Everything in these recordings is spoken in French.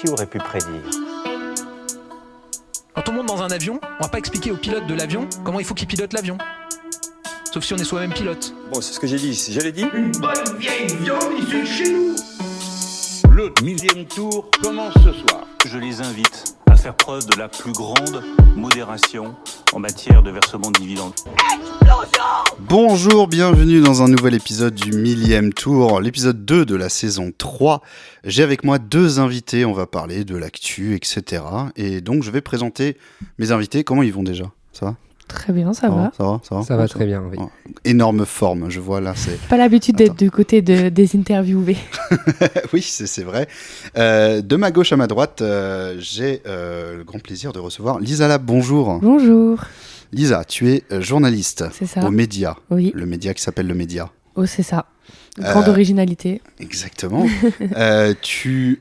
Qui aurait pu prédire ? Quand on monte dans un avion, on va pas expliquer au pilote de l'avion comment il faut qu'il pilote l'avion. Sauf si on est soi-même pilote. Bon, c'est ce que j'ai dit. Je l'ai dit. Une bonne vieille viande issue de chez nous. Le 1000e tour commence ce soir. Je les invite à faire preuve de la plus grande modération en matière de versement de dividendes. Bonjour, bienvenue dans un nouvel épisode du 1000e tour, l'épisode 2 de la saison 3. J'ai avec moi deux invités, on va parler de l'actu, etc. Et donc je vais présenter mes invités. Comment ils vont déjà ? Ça va ? Très bien, ça va. Ça va très bien, oui. Oh, énorme forme, je vois là. C'est Pas l'habitude d'être du côté des interviewés. Oui, c'est vrai. De ma gauche à ma droite, j'ai le grand plaisir de recevoir Lisa Lab. Bonjour. Bonjour. Lisa, tu es journaliste C'est ça. au Média. Oui. Le média qui s'appelle Le Média. Oh, c'est ça. Grande originalité. Exactement. Tu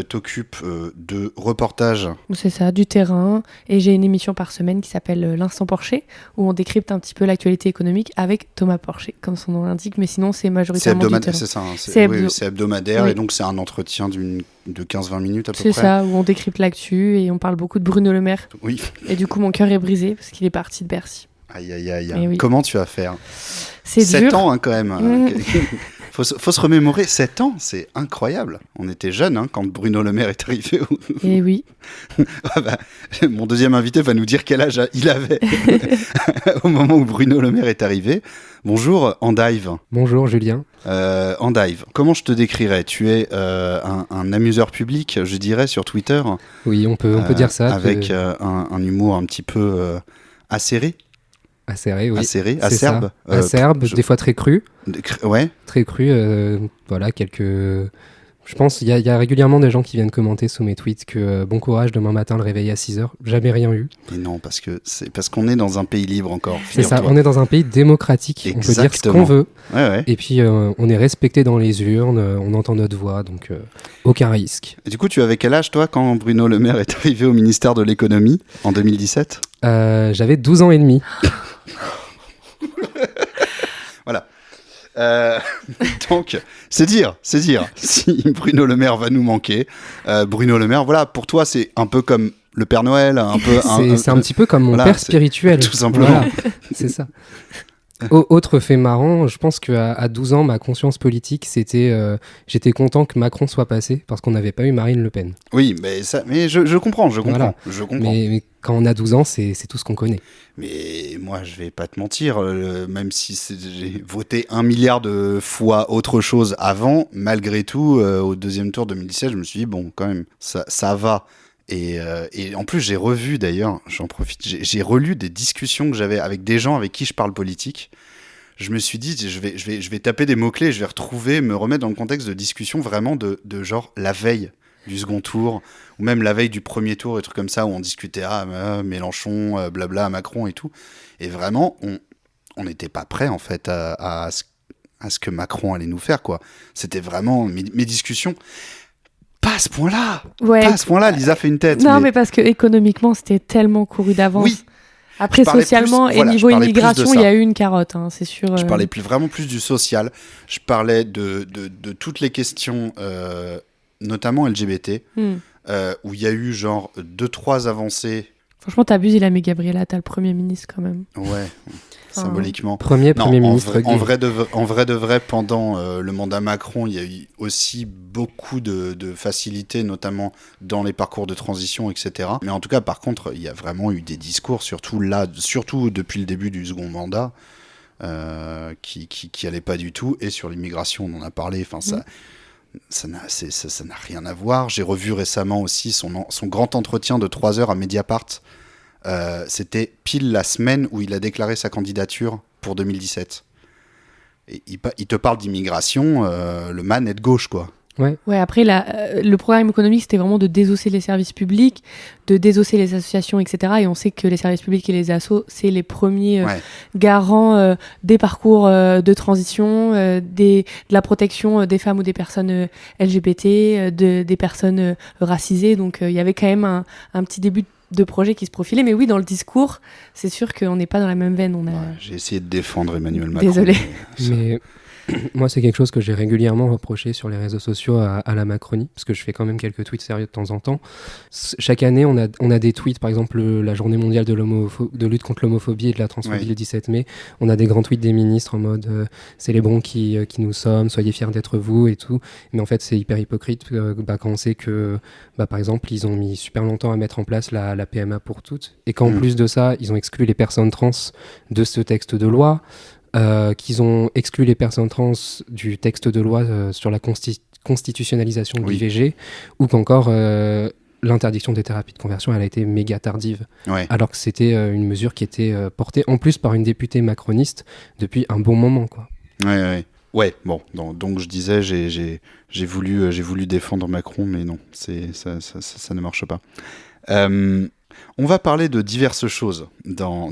t'occupes de reportages. C'est ça, du terrain. Et j'ai une émission par semaine qui s'appelle L'Instant Porcher, où on décrypte un petit peu l'actualité économique avec Thomas Porcher, comme son nom l'indique. Mais sinon, c'est majoritairement du terrain. C'est ça, hein, C'est c'est hebdomadaire. Oui. Et donc, c'est un entretien de 15-20 minutes à peu C'est près. ça, où on décrypte l'actu et on parle beaucoup de Bruno Le Maire. Oui. Et du coup, mon cœur est brisé parce qu'il est parti de Bercy. Aïe, aïe, aïe. Eh oui. Comment tu vas faire ? C'est 7 dur. ans, hein, quand même. Faut se remémorer. 7 ans, c'est incroyable. On était jeunes hein, quand Bruno Le Maire est arrivé. Et oui. Ah bah, mon deuxième invité va nous dire quel âge il avait au moment où Bruno Le Maire est arrivé. Bonjour, Andive. Bonjour Julien. Andive, comment je te décrirais ? Tu es un amuseur public, je dirais, sur Twitter. Oui, on peut dire ça. Avec un humour un petit peu acéré. Acéré, oui. Acéré, C'est acerbe. ça. Acerbe, des fois très cru. Ouais. Très cru, voilà, quelques... Je pense qu'il y a régulièrement des gens qui viennent commenter sous mes tweets que bon courage, demain matin, le réveil à 6h. Jamais rien eu. Mais non, parce qu'on est dans un pays libre encore. C'est ça, on est dans un pays démocratique. Exactement. On peut dire ce qu'on veut. Ouais. Et puis, on est respecté dans les urnes, on entend notre voix, donc aucun risque. Et du coup, tu avais quel âge, toi, quand Bruno Le Maire est arrivé au ministère de l'économie, en 2017 ? J'avais 12 ans et demi. Voilà. Donc, c'est dire si Bruno Le Maire va nous manquer. Bruno Le Maire, voilà, pour toi, c'est un peu comme le Père Noël, un peu. C'est un petit peu comme mon voilà, père spirituel. Tout simplement. Voilà, c'est ça. Autre fait marrant, je pense qu'à 12 ans, ma conscience politique, c'était j'étais content que Macron soit passé parce qu'on n'avait pas eu Marine Le Pen. Oui, mais je comprends. Voilà. Je comprends. Mais quand on a 12 ans, c'est tout ce qu'on connaît. Mais moi, je vais pas te mentir, même si j'ai voté 1 milliard de fois autre chose avant, malgré tout, au deuxième tour 2017, je me suis dit, bon, quand même, ça va. Et en plus, j'ai revu d'ailleurs, j'en profite, j'ai relu des discussions que j'avais avec des gens avec qui je parle politique. Je me suis dit, je vais taper des mots-clés, je vais retrouver, me remettre dans le contexte de discussion vraiment de genre la veille du second tour, ou même la veille du premier tour, des trucs comme ça, où on discutait, Mélenchon, blabla, Macron et tout. Et vraiment, on n'était pas prêt, en fait, à ce que Macron allait nous faire, quoi. C'était vraiment mes discussions. Pas à ce point-là. Ouais. Pas à ce point-là, Lisa fait une tête. Non, mais parce que économiquement, c'était tellement couru d'avance. Oui. Après, socialement et niveau immigration, il y a eu une carotte, hein, c'est sûr. Je parlais vraiment plus du social. Je parlais de toutes les questions, notamment LGBT, où il y a eu genre 2-3 avancées. Franchement, t'abuses, il a mis Gabriel Attal Premier ministre quand même. Ouais, symboliquement. Premier ministre. En vrai de vrai, pendant le mandat Macron, il y a eu aussi beaucoup de facilité, notamment dans les parcours de transition, etc. Mais en tout cas, par contre, il y a vraiment eu des discours, surtout depuis le début du second mandat, qui allaient pas du tout. Et sur l'immigration, on en a parlé. Enfin, ça n'a rien à voir. J'ai revu récemment aussi son grand entretien de 3 heures à Mediapart. C'était pile la semaine où il a déclaré sa candidature pour 2017. Et il te parle d'immigration, le man est de gauche, quoi. Ouais, après, le programme économique, c'était vraiment de désosser les services publics, de désosser les associations, etc. Et on sait que les services publics et les assos, c'est les premiers garants des parcours de transition, de la protection des femmes ou des personnes LGBT, des personnes racisées. Donc, il y avait quand même un petit début de projet qui se profilait. Mais oui, dans le discours, c'est sûr qu'on n'est pas dans la même veine. J'ai essayé de défendre Emmanuel Macron. Désolé. Mais Moi, c'est quelque chose que j'ai régulièrement reproché sur les réseaux sociaux à la Macronie, parce que je fais quand même quelques tweets sérieux de temps en temps. Chaque année, on a des tweets, par exemple la journée mondiale de lutte contre l'homophobie et de la transphobie le 17 mai. On a des grands tweets des ministres en mode célébrons qui nous sommes, soyez fiers d'être vous et tout. Mais en fait, c'est hyper hypocrite quand on sait que, par exemple, ils ont mis super longtemps à mettre en place la PMA pour toutes, et qu'en plus de ça, ils ont exclu les personnes trans de ce texte de loi. Qu'ils ont exclu les personnes trans du texte de loi sur la constitutionnalisation de l'IVG, ou qu'encore l'interdiction des thérapies de conversion, elle a été méga tardive, alors que c'était une mesure qui était portée en plus par une députée macroniste depuis un bon moment, quoi. Ouais, bon, donc je disais, j'ai voulu défendre Macron, mais non, ça ne marche pas. On va parler de diverses choses dans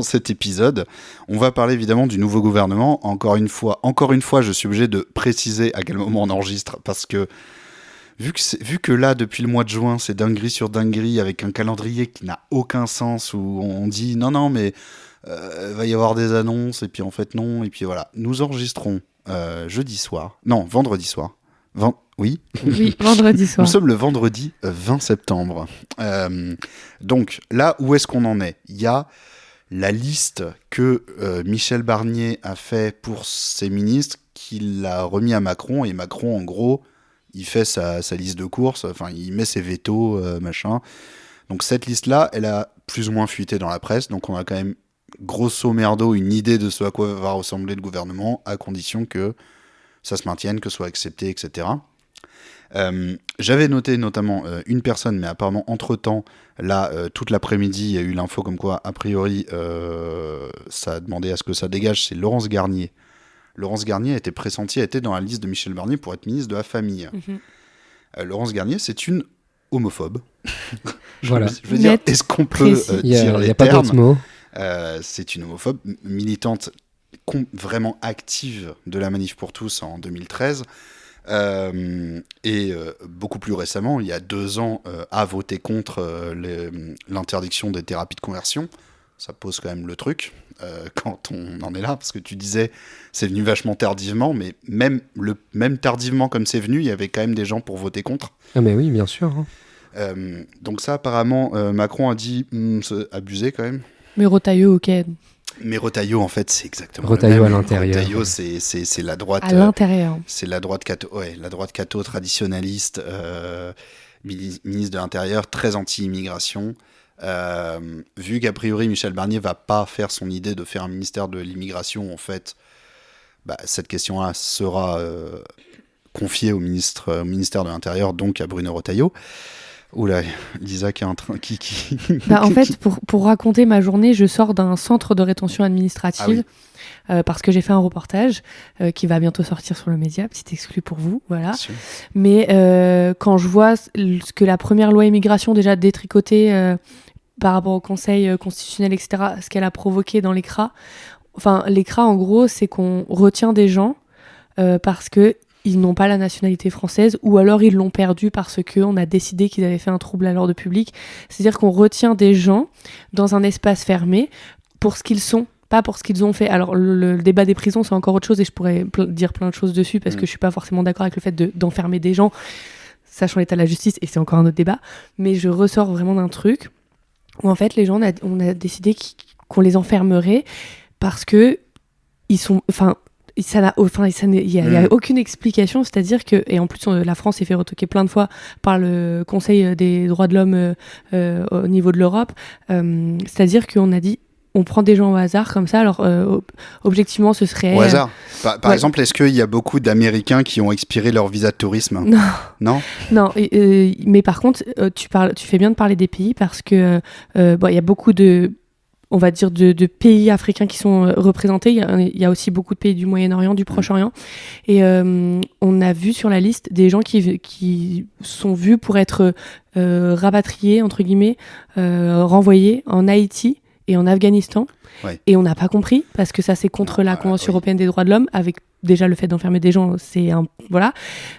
cet épisode. On va parler évidemment du nouveau gouvernement. Encore une fois, je suis obligé de préciser à quel moment on enregistre, parce que vu que là, depuis le mois de juin, c'est dinguerie sur dinguerie, avec un calendrier qui n'a aucun sens, où on dit non, mais va y avoir des annonces, et puis en fait non, et puis voilà. Nous enregistrons vendredi soir. Oui, vendredi soir. Nous sommes le vendredi 20 septembre. Donc là, où est-ce qu'on en est ? Il y a la liste que Michel Barnier a fait pour ses ministres, qu'il a remis à Macron, et Macron, en gros, il fait sa liste de courses, enfin, il met ses vétos, machin. Donc cette liste-là, elle a plus ou moins fuité dans la presse, donc on a quand même grosso merdo une idée de ce à quoi va ressembler le gouvernement, à condition que ça se maintienne, que ce soit accepté, etc. J'avais noté notamment une personne, mais apparemment entre-temps, là, toute l'après-midi, il y a eu l'info comme quoi, a priori, ça a demandé à ce que ça dégage, c'est Laurence Garnier. Laurence Garnier a été pressentie, a été dans la liste de Michel Barnier pour être ministre de la Famille. Laurence Garnier, c'est une homophobe. Voilà. Je veux dire, est-ce qu'on peut dire les termes ? Il n'y a pas d'autres mots. C'est une homophobe, militante vraiment active de la Manif pour tous en 2013. Et beaucoup plus récemment, il y a 2 ans, a voté contre l'interdiction des thérapies de conversion. Ça pose quand même le truc quand on en est là, parce que tu disais c'est venu vachement tardivement, mais même tardivement comme c'est venu, il y avait quand même des gens pour voter contre. Ah mais oui, bien sûr. Donc ça, apparemment, Macron a dit c'est abusé quand même. Mais Retailleau, ok. Mais Retailleau, en fait, c'est exactement Retailleau le même. à l'intérieur. Retailleau, c'est la droite. À l'intérieur. C'est la droite catho traditionnaliste, ministre de l'Intérieur, très anti-immigration. Vu qu'a priori Michel Barnier va pas faire son idée de faire un ministère de l'immigration, en fait, cette question-là sera confiée au ministère de l'Intérieur, donc à Bruno Retailleau. Oula, Lisa qui est en train... En fait, pour raconter ma journée, je sors d'un centre de rétention administrative parce que j'ai fait un reportage qui va bientôt sortir sur le média, petite exclue pour vous, voilà. Mais quand je vois ce que la première loi immigration déjà détricotée par rapport au Conseil constitutionnel, etc., ce qu'elle a provoqué dans l'ECRA, enfin, l'ECRA, en gros, c'est qu'on retient des gens parce que ils n'ont pas la nationalité française, ou alors ils l'ont perdue parce qu'on a décidé qu'ils avaient fait un trouble à l'ordre public. C'est-à-dire qu'on retient des gens dans un espace fermé pour ce qu'ils sont, pas pour ce qu'ils ont fait. Alors le débat des prisons, c'est encore autre chose, et je pourrais dire plein de choses dessus, parce que je suis pas forcément d'accord avec le fait d'enfermer des gens, sachant l'état de la justice, et c'est encore un autre débat. Mais je ressors vraiment d'un truc où en fait les gens, on a décidé qu'on les enfermerait parce que ils sont... il n'y a aucune explication, c'est-à-dire que, et en plus la France s'est fait retoquer plein de fois par le Conseil des droits de l'homme au niveau de l'Europe, c'est-à-dire qu'on a dit on prend des gens au hasard comme ça, alors objectivement ce serait... Au hasard par exemple, est-ce qu'il y a beaucoup d'Américains qui ont expiré leur visa de tourisme ? Non, mais par contre tu fais bien de parler des pays, parce que il y a beaucoup de... on va dire de pays africains qui sont représentés. Il y a aussi beaucoup de pays du Moyen-Orient, du Proche-Orient. Et on a vu sur la liste des gens qui sont vus pour être rapatriés, entre guillemets, renvoyés en Haïti et en Afghanistan. Ouais. Et on n'a pas compris, parce que ça, c'est contre la Convention européenne des droits de l'homme, avec déjà le fait d'enfermer des gens, c'est un... Voilà.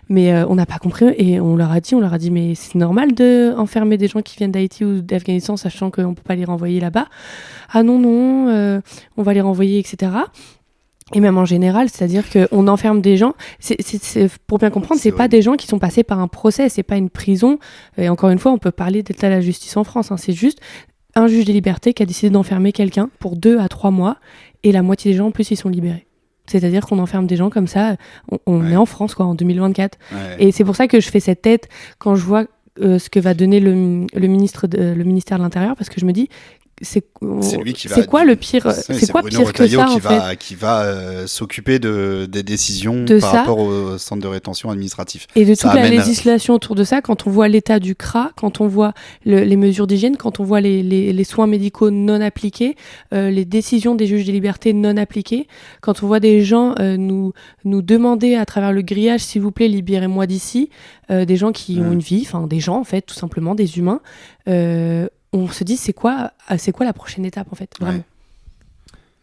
Mais on n'a pas compris, et on leur a dit, mais c'est normal d'enfermer des gens qui viennent d'Haïti ou d'Afghanistan, sachant qu'on ne peut pas les renvoyer là-bas. Ah non, on va les renvoyer, etc. Et même en général, c'est-à-dire qu'on enferme des gens, pour bien comprendre, c'est pas des gens qui sont passés par un procès, c'est pas une prison. Et encore une fois, on peut parler d'état de la justice en France, hein. C'est juste un juge des libertés qui a décidé d'enfermer quelqu'un pour 2 à 3 mois, et la moitié des gens, en plus, ils sont libérés. C'est-à-dire qu'on enferme des gens comme ça, on est en France, quoi, en 2024. Ouais. Et c'est pour ça que je fais cette tête quand je vois ce que va donner le ministère de l'Intérieur, parce que je me dis, c'est lui qui va. C'est quoi le pire C'est quoi Bruno pire Retailleau que ça qui va s'occuper des décisions rapport au centre de rétention administratif. Et de toute la législation autour de ça, quand on voit l'état du CRA, quand on voit les mesures d'hygiène, quand on voit les soins médicaux non appliqués, les décisions des juges des libertés non appliquées, quand on voit des gens nous demander à travers le grillage, s'il vous plaît, libérez-moi d'ici, des gens qui ont une vie, enfin des gens en fait, tout simplement, des humains. On se dit c'est quoi la prochaine étape en fait, vraiment.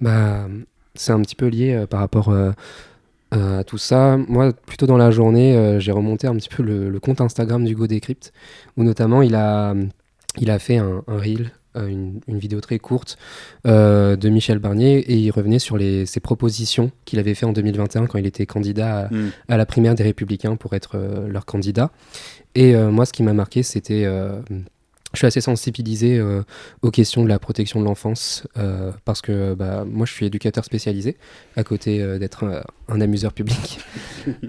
Bah, c'est un petit peu lié par rapport à tout ça. Moi, plutôt dans la journée, j'ai remonté un petit peu le compte Instagram d'Hugo Décrypte, où notamment il a fait un reel, une vidéo très courte de Michel Barnier, et il revenait sur ses propositions qu'il avait fait en 2021 quand il était candidat à la primaire des Républicains pour être leur candidat. Et moi, ce qui m'a marqué, c'était... je suis assez sensibilisé aux questions de la protection de l'enfance parce que moi je suis éducateur spécialisé à côté d'être un amuseur public.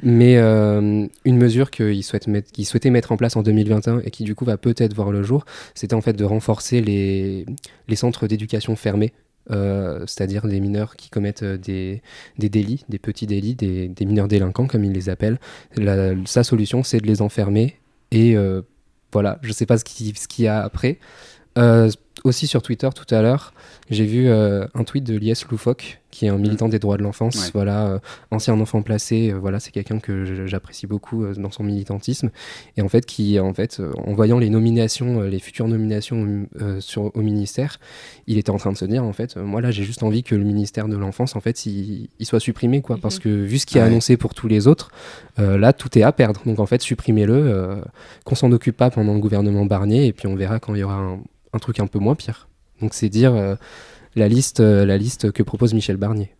Mais une mesure qu'il souhaitait mettre en place en 2021 et qui du coup va peut-être voir le jour, c'était en fait de renforcer les centres d'éducation fermés. C'est-à-dire des mineurs qui commettent des délits, des petits délits, des mineurs délinquants comme ils les appellent. Sa solution, c'est de les enfermer et voilà, je sais pas ce qu'il y a après. Aussi sur Twitter tout à l'heure, j'ai vu un tweet de Lies Loufoque, qui est un militant des droits de l'enfance, ouais. Voilà, ancien enfant placé, voilà, c'est quelqu'un que j'apprécie beaucoup dans son militantisme, et en fait en voyant les nominations, les futures nominations au ministère, il était en train de se dire en fait, moi là j'ai juste envie que le ministère de l'enfance en fait il soit supprimé quoi, parce que vu ce qui est annoncé pour tous les autres, là tout est à perdre, donc en fait supprimez-le, qu'on s'en occupe pas pendant le gouvernement Barnier, et puis on verra quand il y aura un truc un peu moins pire. Donc c'est dire la liste que propose Michel Barnier.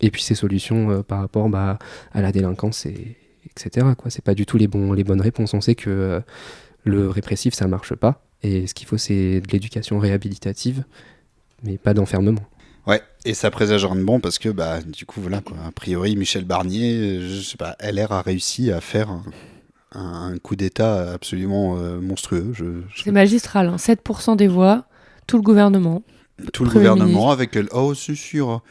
Et puis ses solutions par rapport à la délinquance, etc. quoi. C'est pas du tout les bonnes réponses. On sait que le répressif, ça marche pas. Et ce qu'il faut, c'est de l'éducation réhabilitative, mais pas d'enfermement. Ouais, et ça présage rien de bon parce que du coup, voilà, quoi. A priori, Michel Barnier, je sais pas, LR a réussi à faire un coup d'État absolument monstrueux. C'est magistral, hein. 7% des voix, tout le gouvernement. Tout le gouvernement avec... Oh, c'est sûr,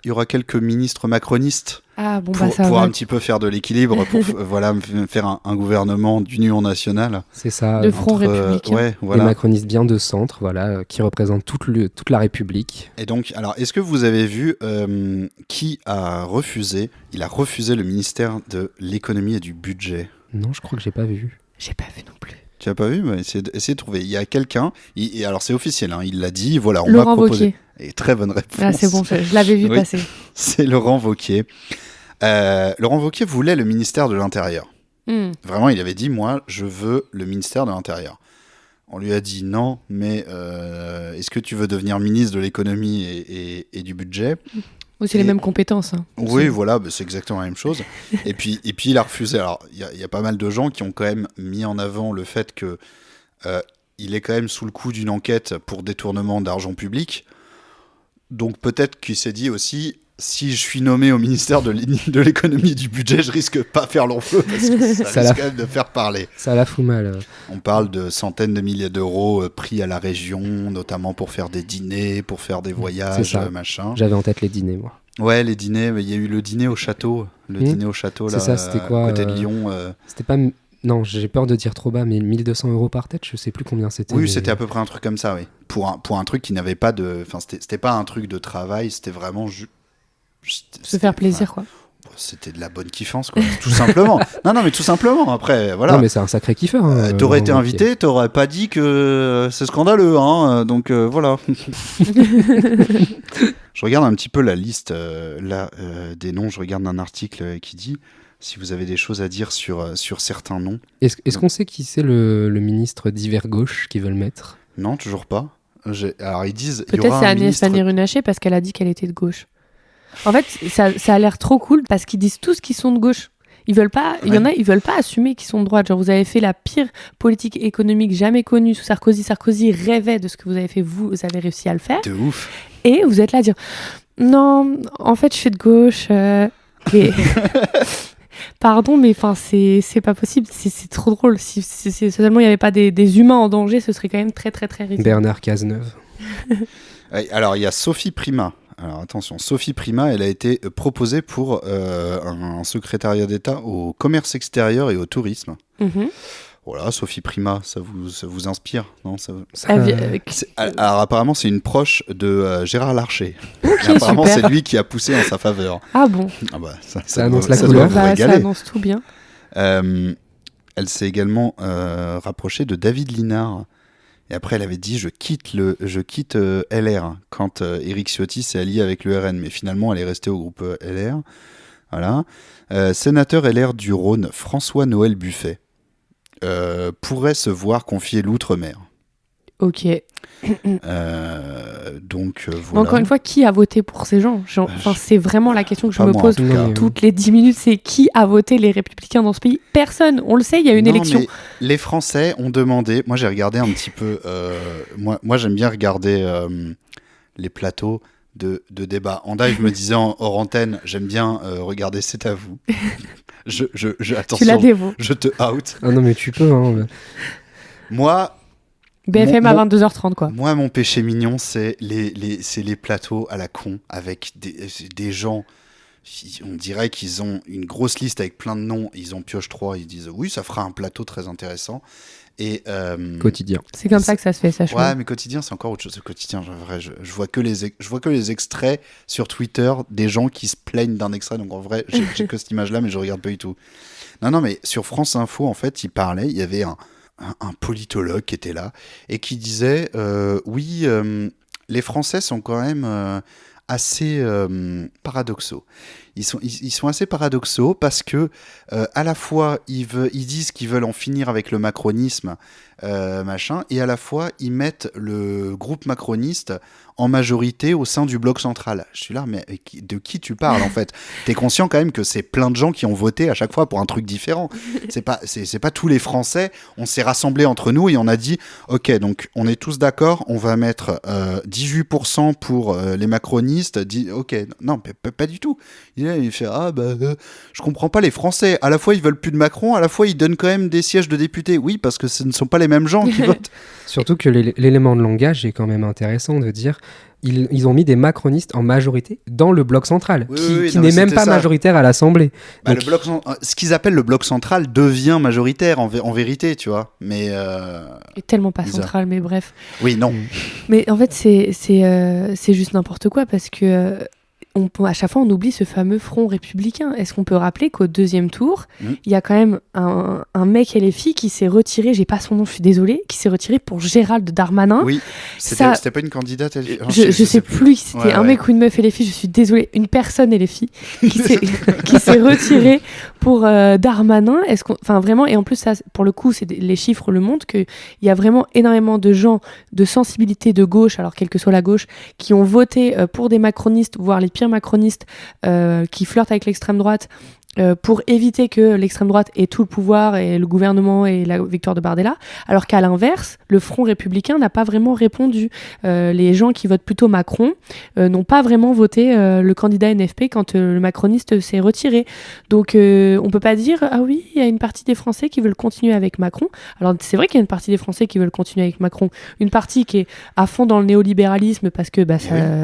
il y aura quelques ministres macronistes pour un petit peu faire de l'équilibre, pour voilà, faire un gouvernement d'union nationale. C'est ça. De front républicain. Ouais, voilà. Des macronistes bien de centre, voilà, qui représentent toute la République. Et donc, alors, est-ce que vous avez vu qui a refusé ? Il a refusé le ministère de l'économie et du budget. Non, je crois que j'ai pas vu. J'ai pas vu non plus. Tu n'as pas vu ? Essayez de trouver. Il y a quelqu'un, et alors c'est officiel, hein, il l'a dit, voilà, on Laurent m'a proposé. Wauquiez. Et très bonne réponse. Ah, c'est bon, je l'avais vu passer. C'est Laurent Wauquiez. Laurent Wauquiez voulait le ministère de l'Intérieur. Vraiment, il avait dit, moi, je veux le ministère de l'Intérieur. On lui a dit, non, mais est-ce que tu veux devenir ministre de l'économie et du budget ? C'est les mêmes compétences. Hein, oui, voilà, c'est exactement la même chose. et puis il a refusé. Alors, il y a pas mal de gens qui ont quand même mis en avant le fait que il est quand même sous le coup d'une enquête pour détournement d'argent public. Donc peut-être qu'il s'est dit aussi, si je suis nommé au ministère de l'économie et du budget, je risque pas faire long feu parce que ça risque quand même de faire parler. Ça la fout mal. On parle de centaines de milliers d'euros pris à la région, notamment pour faire des dîners, pour faire des voyages, machin. J'avais en tête les dîners, moi. Ouais, les dîners, il y a eu le dîner au château. Dîner au château, là, ça, c'était quoi, à côté de Lyon. C'était pas... Non, j'ai peur de dire trop bas, mais 1 200 € par tête, je sais plus combien c'était. Oui, c'était à peu près un truc comme ça, oui. Pour un truc qui n'avait pas de... Enfin, c'était pas un truc de travail, c'était vraiment... Se faire plaisir, quoi. C'était de la bonne kiffance, quoi, tout simplement. Non, mais tout simplement, après, voilà. Non, mais c'est un sacré kiffeur. Hein, t'aurais été invité, t'aurais pas dit que c'est scandaleux, hein, donc voilà. Je regarde un petit peu la liste des noms, je regarde un article qui dit... Si vous avez des choses à dire sur certains noms. Est-ce qu'on sait qui c'est le ministre d'hiver gauche qu'ils veulent mettre ? Non, toujours pas. Alors ils disent... Peut-être c'est Agnès Pannier-Runacher parce qu'elle a dit qu'elle était de gauche. En fait, ça a l'air trop cool parce qu'ils disent tous qu'ils sont de gauche. Ils veulent pas, il y en a, ils veulent pas assumer qu'ils sont de droite. Genre, vous avez fait la pire politique économique jamais connue sous Sarkozy. Sarkozy rêvait de ce que vous avez fait, vous avez réussi à le faire. De ouf. Et vous êtes là à dire, non, en fait, je suis de gauche. Et... Pardon, mais c'est pas possible. C'est trop drôle. Si seulement il n'y avait pas des humains en danger, ce serait quand même très, très, très ridicule. Bernard Cazeneuve. Alors, il y a Sophie Primas. Alors attention, Sophie Primas, elle a été proposée pour un secrétariat d'État au commerce extérieur et au tourisme. Mm-hmm. Voilà, Sophie Primas, ça vous inspire, non Alors apparemment, c'est une proche de Gérard Larcher. Okay, apparemment, super. c'est lui qui a poussé en sa faveur. Ah bon. Ah bah, ça annonce la couleur. Ça annonce tout bien. Elle s'est également rapprochée de David Linard. Et après, elle avait dit je quitte LR quand Éric Ciotti s'est allié avec le RN. Mais finalement, elle est restée au groupe LR. Voilà. Sénateur LR du Rhône, François-Noël Buffet, pourrait se voir confier l'outre-mer. Ok. Donc voilà. Encore une fois, qui a voté pour ces gens? C'est vraiment la question que je me pose toutes les 10 minutes, c'est qui a voté les Républicains dans ce pays? Personne, on le sait, il y a une élection. Mais les Français ont demandé, moi j'ai regardé un petit peu, moi j'aime bien regarder les plateaux de débat. En live, je me disais hors antenne, j'aime bien regarder C'est à vous. Attention, tu la dévaux. Je te out. Ah non mais tu peux. Hein. Moi... BFM à 22h30 quoi. Moi, mon péché mignon, c'est les plateaux à la con avec des gens. On dirait qu'ils ont une grosse liste avec plein de noms. Ils en piochent 3. Ils disent oui, ça fera un plateau très intéressant. Et Quotidien. C'est comme ça que ça se fait, sache. Ouais, mais Quotidien, c'est encore autre chose. Quotidien, je vois que les extraits sur Twitter des gens qui se plaignent d'un extrait. Donc en vrai, j'ai que cette image-là, mais je regarde pas du tout. Non, mais sur France Info, en fait, il y avait un politologue qui était là et qui disait oui, les Français sont quand même assez paradoxaux. Ils sont assez paradoxaux parce que à la fois ils disent qu'ils veulent en finir avec le macronisme, machin, et à la fois ils mettent le groupe macroniste en majorité au sein du bloc central. Je suis là, mais de qui tu parles en fait? T'es conscient quand même que c'est plein de gens qui ont voté à chaque fois pour un truc différent. C'est pas tous les Français. On s'est rassemblés entre nous et on a dit ok, donc on est tous d'accord, on va mettre 18% pour les macronistes. Ok, non, pas du tout. Il fait je comprends pas les Français. À la fois ils veulent plus de Macron, à la fois ils donnent quand même des sièges de députés. Oui, parce que ce ne sont pas les mêmes gens qui votent. Surtout que l'élément de langage est quand même intéressant de dire ils ont mis des macronistes en majorité dans le bloc central, qui n'est même pas majoritaire à l'Assemblée. Donc... ce qu'ils appellent le bloc central devient majoritaire en vérité, tu vois. Mais et tellement pas central, mais bref. Oui, non. Mais en fait, c'est juste n'importe quoi parce que à chaque fois, on oublie ce fameux front républicain. Est-ce qu'on peut rappeler qu'au deuxième tour, il y a quand même un mec LFI qui s'est retiré, j'ai pas son nom, je suis désolée, qui s'est retiré pour Gérald Darmanin. Oui, c'était pas une candidate LFI. Je sais plus si c'était un mec ou une meuf LFI, je suis désolée, une personne LFI qui s'est retiré pour Darmanin. Vraiment, et en plus, ça, pour le coup, les chiffres le montrent qu'il y a vraiment énormément de gens de sensibilité de gauche, alors quelle que soit la gauche, qui ont voté pour des macronistes, voire les pires macronistes qui flirtent avec l'extrême droite pour éviter que l'extrême droite ait tout le pouvoir et le gouvernement et la victoire de Bardella, alors qu'à l'inverse, le Front républicain n'a pas vraiment répondu. Les gens qui votent plutôt Macron n'ont pas vraiment voté le candidat NFP quand le macroniste s'est retiré. Donc on peut pas dire « Ah oui, il y a une partie des Français qui veulent continuer avec Macron ». Alors c'est vrai qu'il y a une partie des Français qui veulent continuer avec Macron, une partie qui est à fond dans le néolibéralisme parce que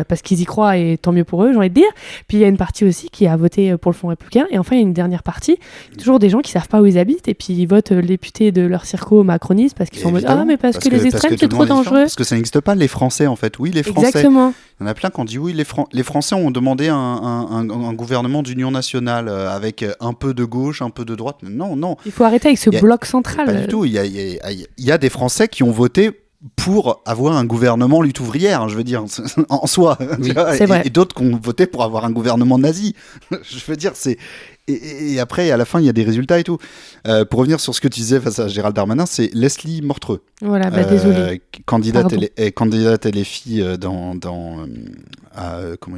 parce qu'ils y croient et tant mieux pour eux, j'ai envie de dire. Puis il y a une partie aussi qui a voté pour le Front républicain et enfin il y a une dernière partie, toujours des gens qui savent pas où ils habitent et puis ils votent le député de leur circo macroniste parce qu'ils sont en mode mais parce que les extrêmes c'est trop dangereux. Parce que ça n'existe pas les Français en fait. Oui, les Français. Exactement. Il y en a plein qui ont dit oui, les Français ont demandé un gouvernement d'union nationale avec un peu de gauche, un peu de droite. Non. Il faut arrêter avec ce bloc central. Pas du tout. Il y a des Français qui ont voté pour avoir un gouvernement lutte ouvrière, je veux dire, en soi. Oui, c'est vrai. Et d'autres qui ont voté pour avoir un gouvernement nazi. Je veux dire, Et après, à la fin, il y a des résultats et tout. Pour revenir sur ce que tu disais face à Gérald Darmanin, c'est Leslie Mortreux. Voilà, désolé. Candidate LFI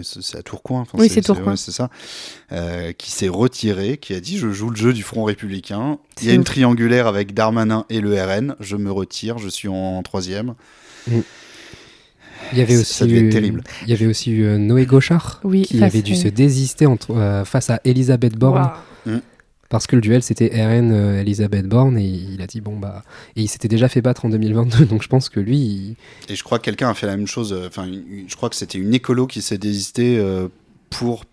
c'est à Tourcoing. Enfin, c'est Tourcoing. C'est ça. Qui s'est retirée, qui a dit je joue le jeu du Front républicain. Il y a une triangulaire avec Darmanin et le RN. Je me retire, je suis en troisième. Il y avait aussi ça devait être terrible. Il y avait aussi eu Noé Gauchard qui avait dû se désister face à Elisabeth Borne. Wow. Parce que le duel c'était RN Elisabeth Borne et il a dit et il s'était déjà fait battre en 2022, donc je pense que lui et je crois que quelqu'un a fait la même chose, je crois que c'était une écolo qui s'est désistée pour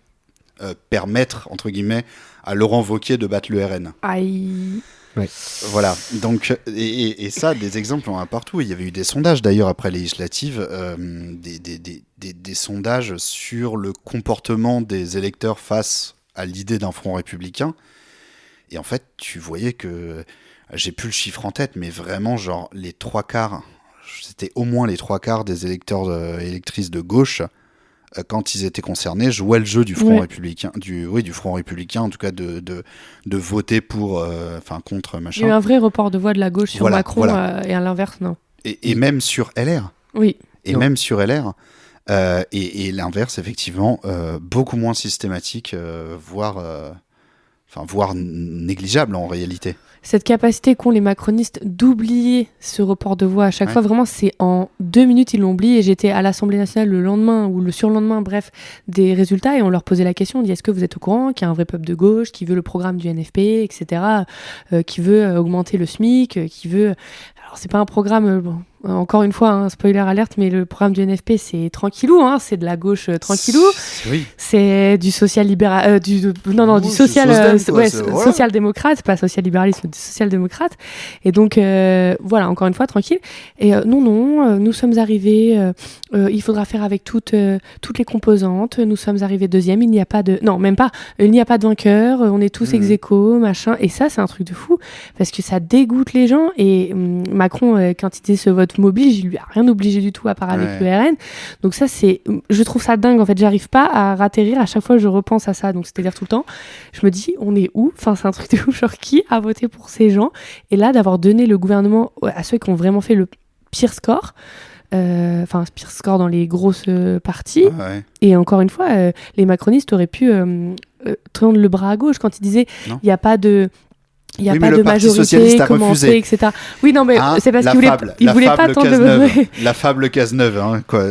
permettre entre guillemets à Laurent Wauquiez de battre le RN. Aïe. Ouais. Voilà, donc et ça, des exemples on en a partout. Il y avait eu des sondages d'ailleurs après les législatives, des sondages sur le comportement des électeurs face à l'idée d'un front républicain. Et en fait, tu voyais que, j'ai plus le chiffre en tête, mais vraiment genre les 3/4, c'était au moins les 3/4 des électeurs électrices de gauche, quand ils étaient concernés, jouaient le jeu du Front républicain, du Front républicain, en tout cas de voter pour, contre machin. Il y a eu un vrai report de voix de la gauche sur Macron et à l'inverse, non. Et même sur LR. Oui. Même sur LR. Et l'inverse, effectivement, beaucoup moins systématique, voire négligeable en réalité. Cette capacité qu'ont les macronistes d'oublier ce report de voix à chaque fois, vraiment, c'est en 2 minutes, ils l'ont oublié. Et j'étais à l'Assemblée nationale le lendemain ou le surlendemain, bref, des résultats, et on leur posait la question, on dit, est-ce que vous êtes au courant qu'il y a un vrai peuple de gauche qui veut le programme du NFP, etc., qui veut augmenter le SMIC, qui veut... Alors, c'est pas un programme... Encore une fois, spoiler alerte, mais le programme du NFP, c'est tranquillou, c'est de la gauche tranquillou. Oui. C'est du social-libéral... du social-démocrate, pas social-libéralisme, du social-démocrate. Et donc, voilà, encore une fois, tranquille. Et non, nous sommes arrivés, il faudra faire avec toutes les composantes. Nous sommes arrivés deuxième, il n'y a pas de... Non, même pas. Il n'y a pas de vainqueur, on est tous ex-aequo, machin. Et ça, c'est un truc de fou, parce que ça dégoûte les gens. Et Macron, quand il dit ce vote m'oblige, il lui a rien obligé du tout à part avec le RN. Donc ça, je trouve ça dingue, en fait, j'arrive pas à ratterrir à chaque fois que je repense à ça, donc c'est-à-dire tout le temps, je me dis, on est où? Enfin, c'est un truc de ouf, genre qui a voté pour ces gens? Et là, d'avoir donné le gouvernement à ceux qui ont vraiment fait le pire score, pire score dans les grosses parties, et encore une fois, les macronistes auraient pu tendre le bras à gauche quand ils disaient, il n'y a pas de... Il n'y a pas de majorité commencée, etc. Oui, non, mais c'est parce qu'il voulait pas tant de... La fable Cazeneuve, quoi.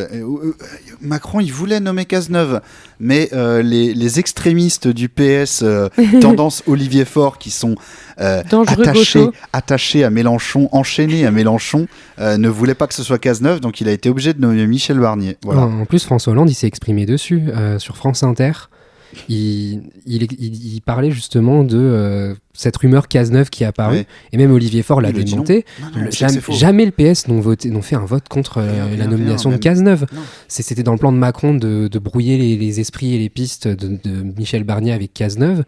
Macron, il voulait nommer Cazeneuve, mais les extrémistes du PS, tendance Olivier Faure, qui sont attachés à Mélenchon, enchaînés à Mélenchon, ne voulaient pas que ce soit Cazeneuve, donc il a été obligé de nommer Michel Barnier. Voilà. En plus, François Hollande, il s'est exprimé dessus, sur France Inter. Il parlait justement de cette rumeur Cazeneuve qui est apparue, et même Olivier Faure l'a démonté. Jamais le PS n'ont fait un vote contre la nomination de Cazeneuve. C'était dans le plan de Macron de brouiller les esprits et les pistes de Michel Barnier avec Cazeneuve,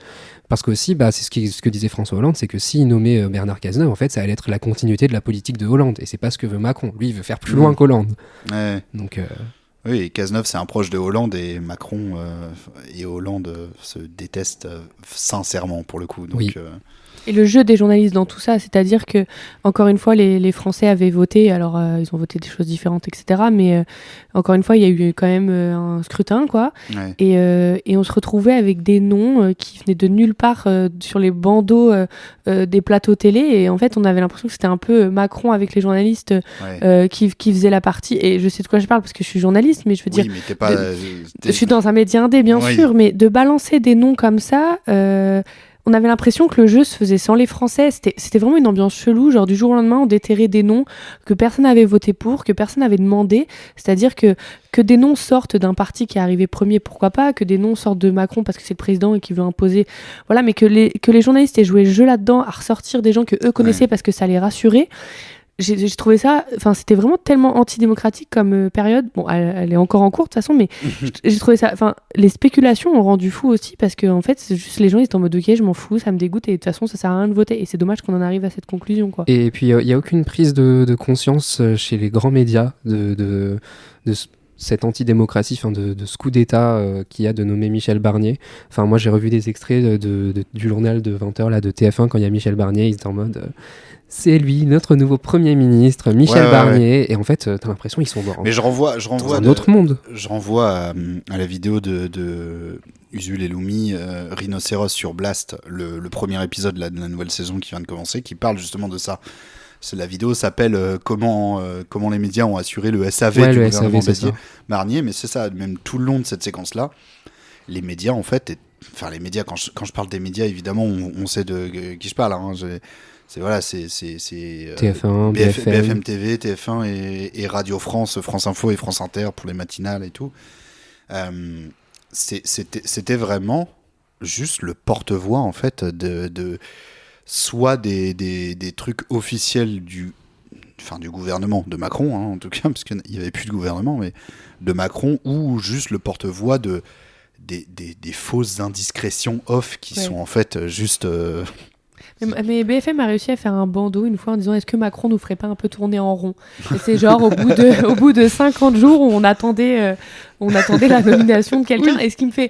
parce que aussi, c'est ce que disait François Hollande, c'est que s'il nommait Bernard Cazeneuve, en fait, ça allait être la continuité de la politique de Hollande, et c'est pas ce que veut Macron. Lui, il veut faire plus loin qu'Hollande. Donc... Oui, et Cazeneuve, c'est un proche de Hollande, et Macron et Hollande se détestent sincèrement, pour le coup. Donc, oui. Et le jeu des journalistes dans tout ça, c'est-à-dire que, encore une fois, les Français avaient voté, alors ils ont voté des choses différentes, etc. Mais encore une fois, il y a eu quand même un scrutin, quoi. Ouais. Et on se retrouvait avec des noms qui venaient de nulle part sur les bandeaux des plateaux télé. Et en fait, on avait l'impression que c'était un peu Macron avec les journalistes qui faisait la partie. Et je sais de quoi je parle parce que je suis journaliste, mais je veux dire... Oui, mais t'es pas... Je suis dans un média indé, bien sûr, mais de balancer des noms comme ça... on avait l'impression que le jeu se faisait sans les Français. C'était vraiment une ambiance chelou. Genre, du jour au lendemain, on déterrait des noms que personne n'avait voté pour, que personne n'avait demandé. C'est-à-dire que des noms sortent d'un parti qui est arrivé premier, pourquoi pas, que des noms sortent de Macron parce que c'est le président et qu'il veut imposer. Voilà, mais que les journalistes aient joué le jeu là-dedans à ressortir des gens que eux connaissaient parce que ça les rassurait. J'ai trouvé ça, c'était vraiment tellement antidémocratique comme période. Bon, elle est encore en cours de toute façon, mais j'ai trouvé ça, les spéculations ont rendu fou aussi parce que en fait, c'est juste les gens ils étaient en mode ok, je m'en fous, ça me dégoûte et de toute façon, ça sert à rien de voter. Et c'est dommage qu'on en arrive à cette conclusion, quoi. Et puis il y a aucune prise de conscience chez les grands médias de cette antidémocratie, de ce coup d'État qu'il y a de nommer Michel Barnier. Enfin, moi, j'ai revu des extraits du journal de 20h là, de TF1 quand il y a Michel Barnier, ils étaient en mode c'est lui, notre nouveau Premier ministre, Michel Barnier. Ouais. Et en fait, t'as l'impression qu'ils sont Mais je renvoie dans un autre monde. Je renvoie à la vidéo de Usul et Loumi, Rhinocéros sur Blast, le premier épisode de la nouvelle saison qui vient de commencer, qui parle justement de ça. La vidéo s'appelle comment les médias ont assuré le SAV du gouvernement Barnier, mais c'est ça, même tout le long de cette séquence-là, les médias en fait, les médias, quand je parle des médias, évidemment, on sait de qui je parle, hein, c'est TF1, BFM TV, TF1 et Radio France, France Info et France Inter pour les matinales et tout. C'était vraiment juste le porte-voix en fait de soit des trucs officiels du gouvernement de Macron, hein, en tout cas, parce qu'il n'y avait plus de gouvernement, mais de Macron, ou juste le porte-voix des fausses indiscrétions off qui sont en fait juste... Mais BFM a réussi à faire un bandeau une fois en disant est-ce que Macron nous ferait pas un peu tourner en rond. Et c'est genre au bout de 50 jours où on attendait la nomination de quelqu'un. Oui. Et ce qui me fait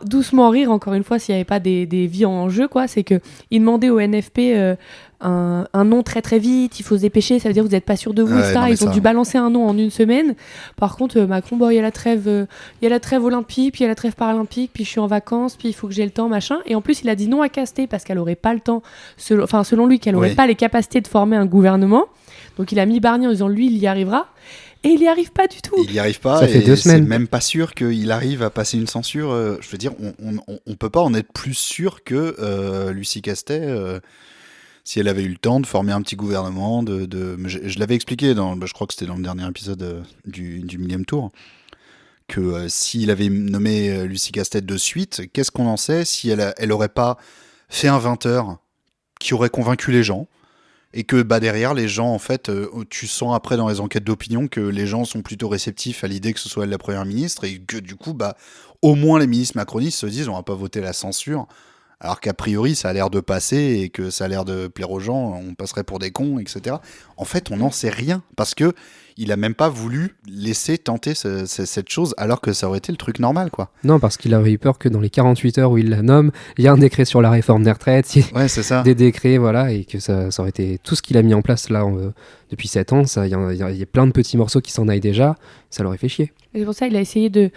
doucement rire, encore une fois, s'il n'y avait pas des vies en jeu, quoi, c'est qu'il demandait au NFP un nom très très vite, il faut se dépêcher, ça veut dire vous n'êtes pas sûr de vous, etc. Ils ont dû balancer un nom en une semaine. Par contre, Macron, il y a la trêve olympique, puis il y a la trêve paralympique, puis je suis en vacances, puis il faut que j'ai le temps, machin. Et en plus, il a dit non à Casté parce qu'elle n'aurait pas le temps, selon lui, qu'elle n'aurait pas les capacités de former un gouvernement. Donc il a mis Barnier en disant lui, il y arrivera. Et il n'y arrive pas du tout. Il n'y arrive pas. Ça fait 2 semaines. C'est même pas sûr qu'il arrive à passer une censure. Je veux dire, on peut pas en être plus sûr que Lucie Castet, si elle avait eu le temps de former un petit gouvernement. Je l'avais expliqué, je crois que c'était dans le dernier épisode du 1000e tour, que s'il avait nommé Lucie Castet de suite, qu'est-ce qu'on en sait si elle aurait pas fait un 20h qui aurait convaincu les gens. Et que derrière, les gens, en fait, tu sens après dans les enquêtes d'opinion que les gens sont plutôt réceptifs à l'idée que ce soit elle la première ministre et que du coup, au moins les ministres macronistes se disent on va pas voter la censure, alors qu'a priori ça a l'air de passer et que ça a l'air de plaire aux gens, on passerait pour des cons, etc. En fait, on n'en sait rien parce que il a même pas voulu laisser tenter cette chose alors que ça aurait été le truc normal, quoi. Non, parce qu'il aurait eu peur que dans les 48 heures où il la nomme, il y a un décret sur la réforme des retraites, c'est ça. Des décrets, voilà, et que ça aurait été tout ce qu'il a mis en place là depuis 7 ans. Il y a plein de petits morceaux qui s'en aillent déjà, ça l'aurait fait chier. Et c'est pour ça qu'il a essayé de,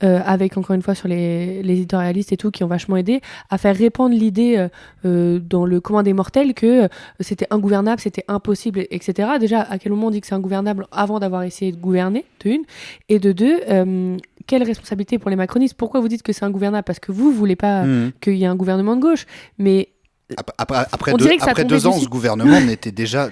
avec encore une fois sur les éditorialistes et tout qui ont vachement aidé, à faire répandre l'idée dans le commun des mortels que c'était ingouvernable, c'était impossible, etc. Déjà, à quel moment on dit que c'est ingouvernable avant d'avoir essayé de gouverner, de une, et de deux, quelle responsabilité pour les macronistes? Pourquoi vous dites que c'est ingouvernable? Parce que vous voulez pas qu'il y ait un gouvernement de gauche, mais après 2 ans, ce gouvernement n'était déjà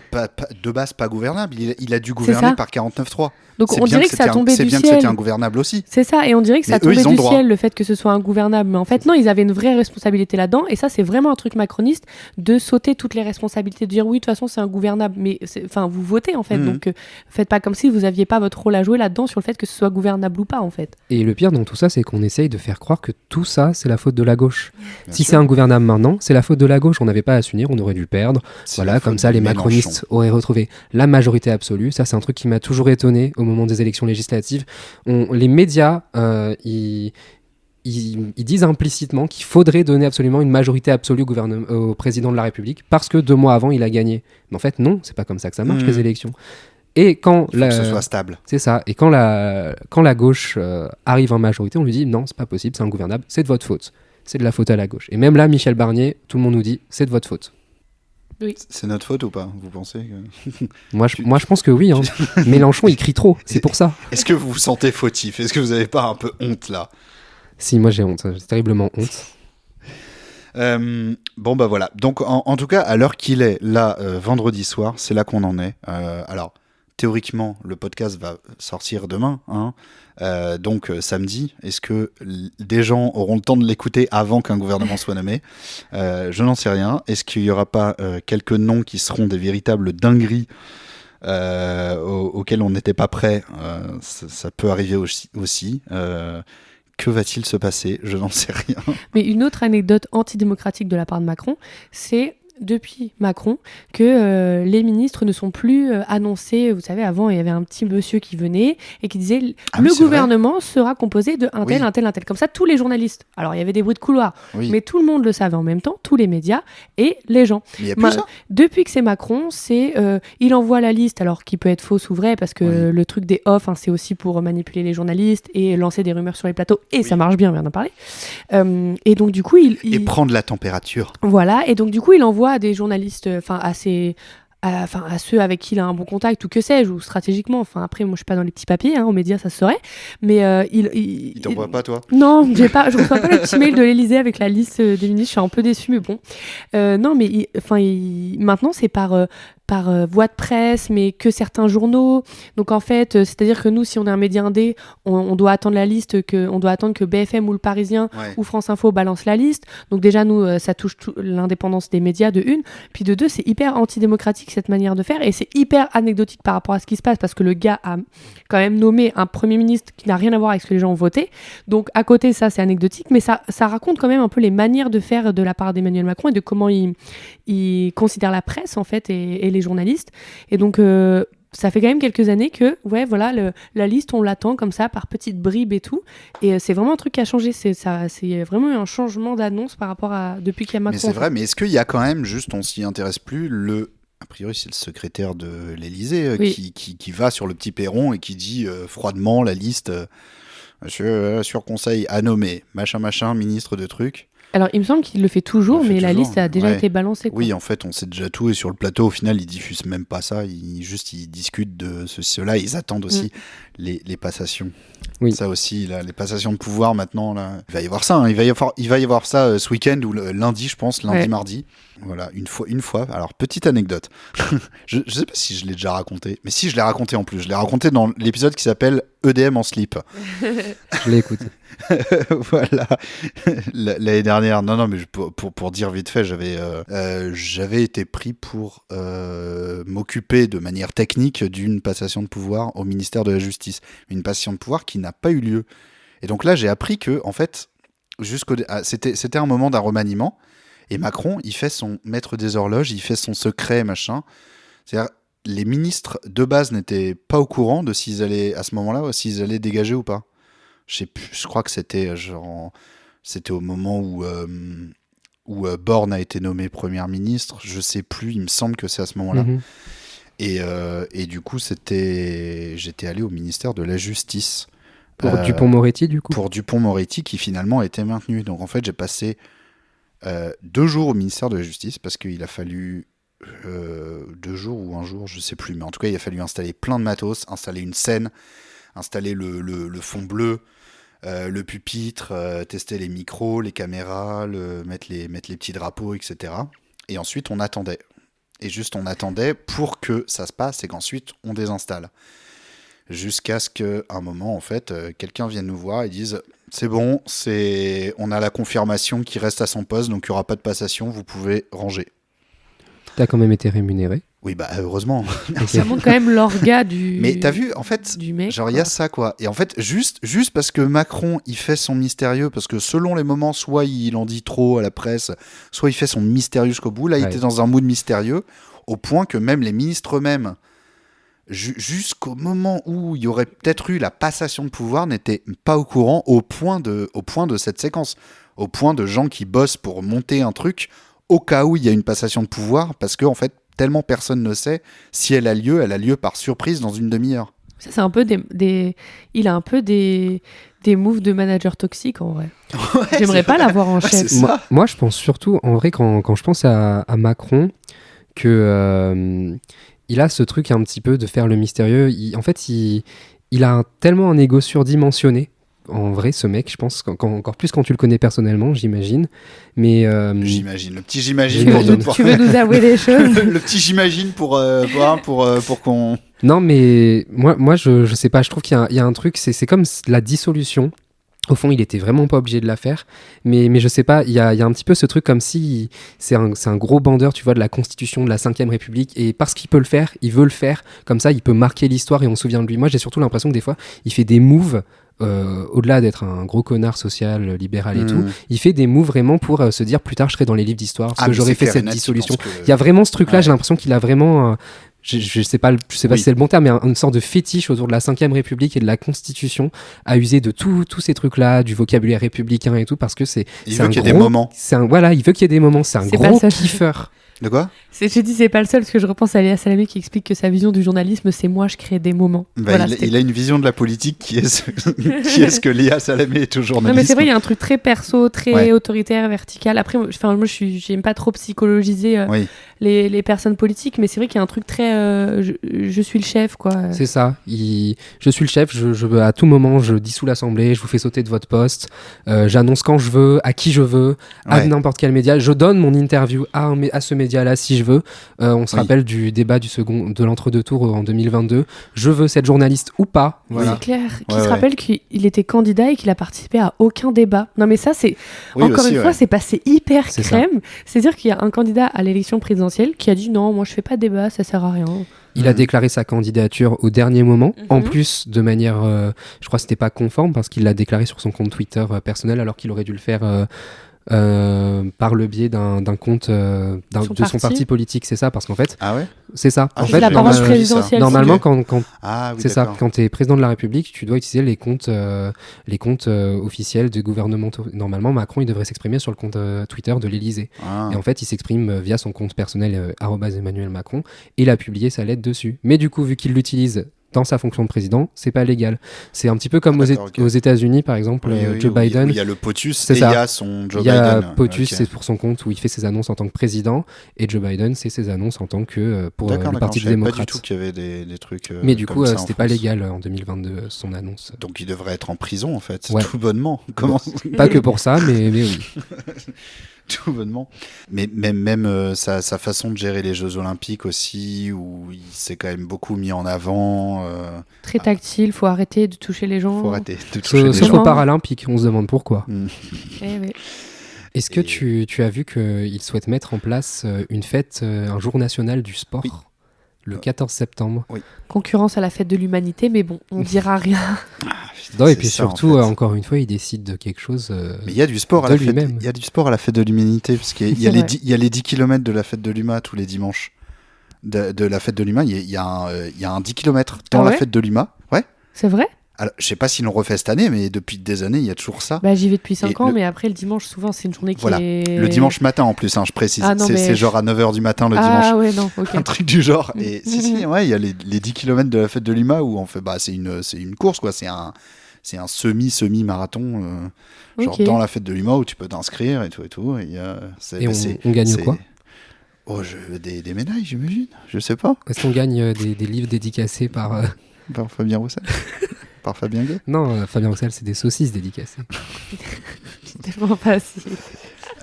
de base pas gouvernable. Il a dû gouverner par 49-3. Donc on dirait que ça tombait du ciel. C'est bien que c'était ingouvernable aussi. C'est ça, et on dirait que ça tombait du ciel, le fait que ce soit ingouvernable. Mais en fait, non, ils avaient une vraie responsabilité là-dedans. Et ça, c'est vraiment un truc macroniste de sauter toutes les responsabilités, de dire oui, de toute façon, c'est ingouvernable. Mais vous votez, en fait. Donc faites pas comme si vous aviez pas votre rôle à jouer là-dedans sur le fait que ce soit gouvernable ou pas, en fait. Et le pire dans tout ça, c'est qu'on essaye de faire croire que tout ça, c'est la faute de la gauche. Si c'est ingouvernable maintenant, c'est la faute de la gauche. On n'avait pas à s'unir, on aurait dû perdre. Voilà, comme ça, les macronistes auraient retrouvé la majorité absolue. Ça, c'est un truc qui m'a toujours étonné au moment des élections législatives. Les médias, ils disent implicitement qu'il faudrait donner absolument une majorité absolue au président de la République parce que 2 mois avant, il a gagné. Mais en fait, non, c'est pas comme ça que ça marche, les élections. Et quand il faut que ce soit stable. C'est ça. Et quand la gauche arrive en majorité, on lui dit non, c'est pas possible, c'est ingouvernable, c'est de votre faute. C'est de la faute à la gauche. Et même là, Michel Barnier, tout le monde nous dit c'est de votre faute. Oui. C'est notre faute ou pas, vous pensez que... Moi, je pense que oui. Hein. Mélenchon, il crie trop, c'est pour ça. Est-ce que vous vous sentez fautif? Est-ce que vous n'avez pas un peu honte, là? Si, moi j'ai honte, j'ai terriblement honte. Voilà. Donc, en tout cas, à l'heure qu'il est, là, vendredi soir, c'est là qu'on en est. Alors, théoriquement, le podcast va sortir demain, hein. Donc samedi, est-ce que des gens auront le temps de l'écouter avant qu'un gouvernement soit nommé? Je n'en sais rien. Est-ce qu'il n'y aura pas quelques noms qui seront des véritables dingueries auxquelles on n'était pas prêt? Ça peut arriver aussi. Que va-t-il se passer? Je n'en sais rien. Mais une autre anecdote antidémocratique de la part de Macron, c'est depuis Macron que les ministres ne sont plus annoncés. Vous savez, avant, il y avait un petit monsieur qui venait et qui disait le gouvernement sera composé de un tel, un tel, un tel. Comme ça, tous les journalistes. Alors, il y avait des bruits de couloir, mais tout le monde le savait en même temps, tous les médias et les gens. Mais il y a plus ça. Depuis que c'est Macron, il envoie la liste, alors qui peut être fausse ou vraie, parce que le truc des off, c'est aussi pour manipuler les journalistes et lancer des rumeurs sur les plateaux, et ça marche bien, on vient d'en parler. Et donc, du coup, et prendre la température. Voilà, et donc, du coup, il envoie à des journalistes, à ceux avec qui il a un bon contact ou que sais-je, ou stratégiquement. Enfin, après, moi, je suis pas dans les petits papiers, aux médias, ça se saurait. Mais il t'envoie pas, toi? Non, je reçois pas le petit mail de l'Élysée avec la liste des ministres. Je suis un peu déçue, mais bon. Non, mais maintenant, c'est par voie de presse, mais que certains journaux. Donc en fait, c'est-à-dire que nous, si on est un média indé, on doit attendre la liste, on doit attendre que BFM ou Le Parisien ou France Info balance la liste. Donc déjà, nous, ça touche l'indépendance des médias, de une. Puis de deux, c'est hyper antidémocratique cette manière de faire, et c'est hyper anecdotique par rapport à ce qui se passe, parce que le gars a quand même nommé un Premier ministre qui n'a rien à voir avec ce que les gens ont voté. Donc à côté, ça, c'est anecdotique, mais ça raconte quand même un peu les manières de faire de la part d'Emmanuel Macron et de comment il considère la presse, en fait, et les journalistes. Et donc ça fait quand même quelques années que la liste, on l'attend comme ça par petites bribes et tout, et c'est vraiment un truc qui a changé. C'est vraiment un changement d'annonce par rapport à depuis qu'il y a Macron. Mais c'est vrai, mais est-ce qu'il y a quand même, juste on s'y intéresse plus, a priori c'est le secrétaire de l'Élysée qui va sur le petit perron et qui dit froidement la liste, monsieur sur conseil à nommer machin ministre de trucs. Alors, il me semble qu'il le fait toujours, mais la liste a déjà été balancée. Oui, en fait, on sait déjà tout. Et sur le plateau, au final, ils diffusent même pas ça. Ils discutent de cela. Ils attendent aussi les passations. Oui. Ça aussi, là, les passations de pouvoir, maintenant, là, il va y avoir ça. Il va y avoir ça ce week-end ou lundi, je pense, mardi. Voilà, une fois. Alors, petite anecdote. Je sais pas si je l'ai déjà raconté. Mais si, je l'ai raconté en plus. Je l'ai raconté dans l'épisode qui s'appelle EDM en slip. Je l'ai écouté. Voilà. L'année dernière, non, mais pour dire vite fait, j'avais été pris pour m'occuper de manière technique d'une passation de pouvoir au ministère de la Justice. Une passation de pouvoir qui n'a pas eu lieu. Et donc là, j'ai appris que, en fait, c'était un moment d'un remaniement. Et Macron, il fait son maître des horloges, il fait son secret, machin. C'est-à-dire, les ministres de base n'étaient pas au courant de s'ils allaient, à ce moment-là, s'ils allaient dégager ou pas. Je sais plus, je crois que c'était au moment où Borne a été nommé Premier ministre. Je sais plus, il me semble que c'est à ce moment-là. Et du coup, j'étais allé au ministère de la Justice. Pour Dupond-Moretti, du coup. Pour Dupond-Moretti, qui finalement a été maintenu. Donc en fait, j'ai passé 2 jours au ministère de la Justice, parce qu'il a fallu 2 jours ou 1 jour, je sais plus. Mais en tout cas, il a fallu installer plein de matos, installer une scène, installer le fond bleu, le pupitre, tester les micros, les caméras, mettre les petits drapeaux, etc. Et ensuite, on attendait. Et juste, on attendait pour que ça se passe et qu'ensuite, on désinstalle. Jusqu'à ce qu'à un moment, en fait, quelqu'un vienne nous voir et dise « C'est bon, on a la confirmation qu'il reste à son poste, donc il n'y aura pas de passation, vous pouvez ranger. » T'as quand même été rémunéré. Oui, bah heureusement. Ça montre quand même l'orga du. Mais t'as vu, en fait, mec, genre il y a ça, quoi. Et en fait, juste parce que Macron, il fait son mystérieux, parce que selon les moments, soit il en dit trop à la presse, soit il fait son mystérieux jusqu'au bout. Là, il était dans un mood mystérieux, au point que même les ministres eux-mêmes, jusqu'au moment où il y aurait peut-être eu la passation de pouvoir, n'étaient pas au courant, au point de cette séquence. Au point de gens qui bossent pour monter un truc, au cas où il y a une passation de pouvoir, parce qu'en fait, tellement personne ne sait, si elle a lieu par surprise dans une demi-heure. Ça, c'est un peu il a un peu des moves de manager toxique, en vrai. Ouais, J'aimerais pas l'avoir en chef. Moi, je pense surtout, en vrai, quand je pense à Macron, que il a ce truc un petit peu de faire le mystérieux. En fait, il a tellement un ego surdimensionné. En vrai, ce mec, je pense, encore plus quand tu le connais personnellement, j'imagine. Mais j'imagine, le petit j'imagine. Tu veux nous avouer les choses. Le petit j'imagine pour qu'on. Non, mais moi, je sais pas. Je trouve qu'il y a un truc. C'est comme la dissolution. Au fond, il était vraiment pas obligé de la faire, mais je sais pas, il y a un petit peu ce truc comme si c'est un gros bandeur, tu vois, de la Constitution de la 5e République, et parce qu'il peut le faire, il veut le faire, comme ça, il peut marquer l'histoire et on se souvient de lui. Moi, j'ai surtout l'impression que des fois, il fait des moves au-delà d'être un gros connard social, libéral et tout, il fait des moves vraiment pour se dire plus tard je serai dans les livres d'histoire parce que j'aurais fait cette dissolution. Il y a vraiment ce truc-là, j'ai l'impression qu'il a vraiment... je sais pas si c'est le bon terme, mais une sorte de fétiche autour de la 5ème République et de la Constitution, à user de tous ces trucs-là, du vocabulaire républicain et tout, parce que il veut qu'il y ait des moments. Voilà, il veut qu'il y ait des moments. C'est un gros kiffeur. De quoi ? Je dis c'est pas le seul, parce que je repense à Léa Salamé qui explique que sa vision du journalisme, c'est moi, je crée des moments. Voilà, il a une vision de la politique qui est ce que Léa Salamé est au journalisme. Non, mais c'est vrai, il y a un truc très perso, très autoritaire, vertical. Après, moi, j'aime pas trop psychologiser les personnes politiques, mais c'est vrai qu'il y a un truc très je suis le chef, quoi. C'est ça. Je suis le chef, à tout moment, je dissous l'Assemblée, je vous fais sauter de votre poste, j'annonce quand je veux, à qui je veux, à n'importe quel média. Je donne mon interview à ce média-là si je veux. On se rappelle du débat de l'entre-deux tours en 2022. Je veux cette journaliste ou pas. Voilà. C'est clair. Qui se rappelle qu'il était candidat et qu'il a participé à aucun débat. Non, mais ça, c'est encore une fois, c'est passé hyper crème. C'est-à-dire qu'il y a un candidat à l'élection présidentielle qui a dit non, moi je fais pas de débat, ça sert à rien. Il a déclaré sa candidature au dernier moment, en plus de manière, je crois que c'était pas conforme parce qu'il l'a déclaré sur son compte Twitter personnel alors qu'il aurait dû le faire par le biais d'un compte de son parti politique, c'est ça, parce qu'en fait c'est ça en fait, la parole présidentielle normalement quand c'est d'accord. ça, quand tu es président de la République tu dois utiliser les comptes officiels des gouvernementaux. Normalement Macron il devrait s'exprimer sur le compte Twitter de l'Élysée et en fait il s'exprime via son compte personnel @Emmanuel Macron et il a publié sa lettre dessus, mais du coup vu qu'il l'utilise dans sa fonction de président, c'est pas légal. C'est un petit peu comme aux États-Unis, par exemple, Joe Biden. Il y a le POTUS et il y a son Joe Biden. Il y a POTUS, c'est pour son compte où il fait ses annonces en tant que président, et Joe Biden, c'est ses annonces en tant que pour le Parti des démocrates. Pas du tout qu'il y avait des trucs. Mais du coup, c'était pas légal en 2022 son annonce. Donc il devrait être en prison en fait, tout bonnement. Pas que pour ça, mais oui. Tout bonnement. Mais même sa façon de gérer les Jeux Olympiques aussi, où il s'est quand même beaucoup mis en avant. Très tactile, faut arrêter de toucher les gens. Faut arrêter de toucher les gens. Sauf aux Paralympiques, on se demande pourquoi. Oui. Est-ce que tu as vu qu'il souhaite mettre en place une fête, un jour national du sport le 14 septembre. Concurrence à la fête de l'humanité, mais bon, on dira rien. Non, et puis surtout, encore une fois, il décide de quelque chose. Mais il y a du sport à la fête. Il y a du sport à la fête de l'humanité, parce qu'il y a les 10 km de la fête de l'UMA tous les dimanches. De la fête de l'UMA, il y a un 10 km dans la fête de l'UMA. Ouais. C'est vrai ? Alors, je sais pas s'ils l'ont refait cette année, mais depuis des années, il y a toujours ça. Bah, j'y vais depuis 5 ans, mais après, le dimanche, souvent, c'est une journée qui est... Le dimanche matin, en plus, je précise. C'est genre à 9h du matin, le dimanche. Ah ouais, non, ok. Un truc du genre. Et il y a les 10 km de la fête de l'UMA où on fait... c'est une course, quoi. C'est un semi-marathon, genre dans la fête de l'UMA où tu peux t'inscrire et tout. Et on gagne quoi ? Des médailles, j'imagine. Je sais pas. Est-ce qu'on gagne des livres dédicacés par Fabien Roussel? Par Fabien Gueux? Non, Fabien Roussel, c'est des saucisses dédicacées. C'est vraiment pas si.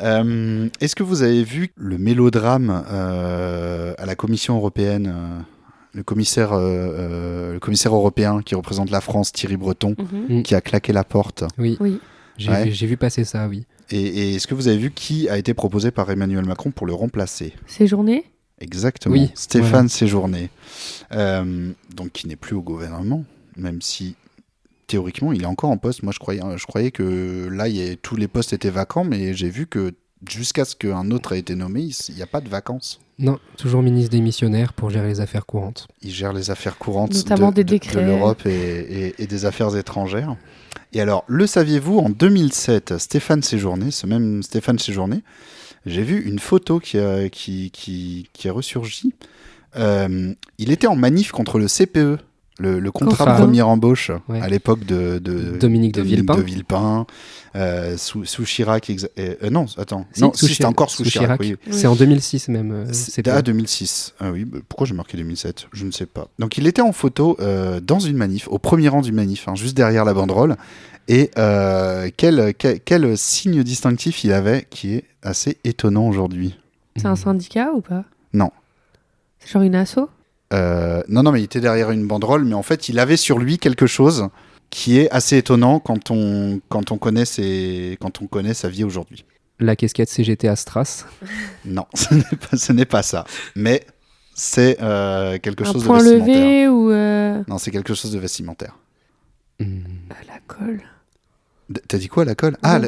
Est-ce que vous avez vu le mélodrame à la Commission européenne, le commissaire européen qui représente la France, Thierry Breton, qui a claqué la porte? Oui. J'ai vu passer ça, oui. Et est-ce que vous avez vu qui a été proposé par Emmanuel Macron pour le remplacer? Séjourné? Exactement, oui, Stéphane Séjourné, donc qui n'est plus au gouvernement, même si théoriquement il est encore en poste. Moi je croyais que là tous les postes étaient vacants, mais j'ai vu que jusqu'à ce qu'un autre ait été nommé, il n'y a pas de vacances. Non, toujours ministre démissionnaire pour gérer les affaires courantes. Il gère les affaires courantes notamment des décrets de l'Europe et des affaires étrangères. Et alors, le saviez-vous, en 2007, Stéphane Séjourné, ce même Stéphane Séjourné, j'ai vu une photo qui a ressurgi. Il était en manif contre le CPE, le contrat de première embauche, à l'époque de Dominique de Villepin, sous Chirac. Non, attends. C'était encore sous Chirac. Oui. C'est en 2006 même. C'était 2006. Ah oui, pourquoi j'ai marqué 2007 ? Je ne sais pas. Donc il était en photo dans une manif, au premier rang du manif, juste derrière la banderole. Et quel signe distinctif il avait qui est assez étonnant aujourd'hui. C'est un syndicat ou pas ? Non. C'est genre une asso ? Non, mais il était derrière une banderole, mais en fait, il avait sur lui quelque chose qui est assez étonnant quand on connaît sa vie aujourd'hui. La casquette CGT Astras ? Non, ce n'est pas ça. Mais c'est quelque chose de vestimentaire. Un point levé ou... Non, c'est quelque chose de vestimentaire. La colle. T'as dit quoi, la colle? Ah,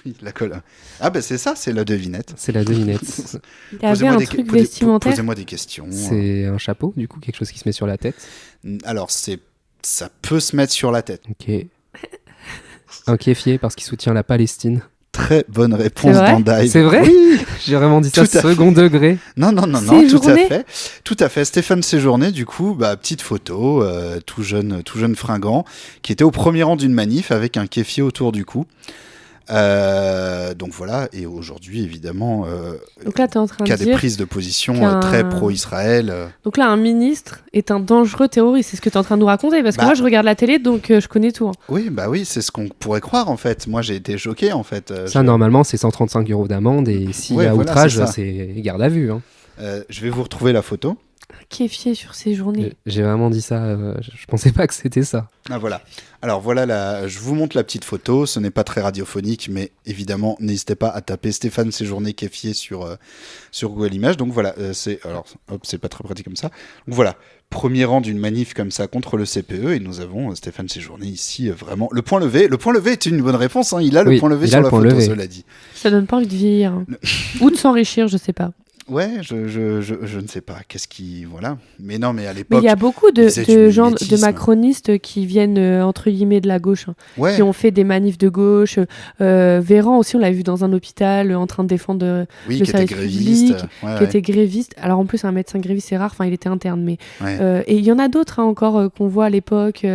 oui, la colle. Ah, ben c'est ça, c'est la devinette. C'est la devinette. Il avait un truc vestimentaire. Posez-moi des questions. C'est un chapeau, du coup, quelque chose qui se met sur la tête. Alors, ça peut se mettre sur la tête. Ok. Un kéfier parce qu'il soutient la Palestine. Très bonne réponse dans Dive. C'est vrai? Oui. J'ai vraiment dit ça second degré. Non, tout à fait. Stéphane Séjourné, du coup, petite photo, tout jeune fringant, qui était au premier rang d'une manif avec un kéfier autour du cou. Donc voilà, et aujourd'hui, évidemment, donc là, t'es en train de qu'il y a dire des prises de position très pro-Israël. Donc là, un ministre est un dangereux terroriste, c'est ce que tu es en train de nous raconter, parce que moi, je regarde la télé, donc je connais tout. Hein. Oui, c'est ce qu'on pourrait croire, en fait. Moi, j'ai été choqué, en fait. Normalement, c'est 135 € d'amende, et s'il y a outrage, c'est garde à vue. Hein. Je vais vous retrouver la photo. Kéfier sur ces journées. J'ai vraiment dit ça, je pensais pas que c'était ça. Ah voilà. Alors voilà, je vous montre la petite photo, ce n'est pas très radiophonique, mais évidemment, n'hésitez pas à taper Stéphane Séjourné Kéfier sur Google Images. Donc voilà, c'est pas très pratique comme ça. Donc voilà, premier rang d'une manif comme ça contre le CPE, et nous avons Stéphane Séjourné ici, vraiment. Le point levé est une bonne réponse, hein. Il a le point levé sur la photo, cela dit. Ça donne pas envie de vieillir. Hein. Ou de s'enrichir, je sais pas. Ouais, je ne sais pas. Qu'est-ce qui... Voilà. Mais non, mais à l'époque... Mais il y a beaucoup de gens, de macronistes qui viennent, entre guillemets, de la gauche, hein, qui ont fait des manifs de gauche. Véran aussi, on l'a vu dans un hôpital en train de défendre le service public, qui était gréviste. Alors en plus, un médecin gréviste, c'est rare. Enfin, il était interne. Mais, et il y en a d'autres encore qu'on voit à l'époque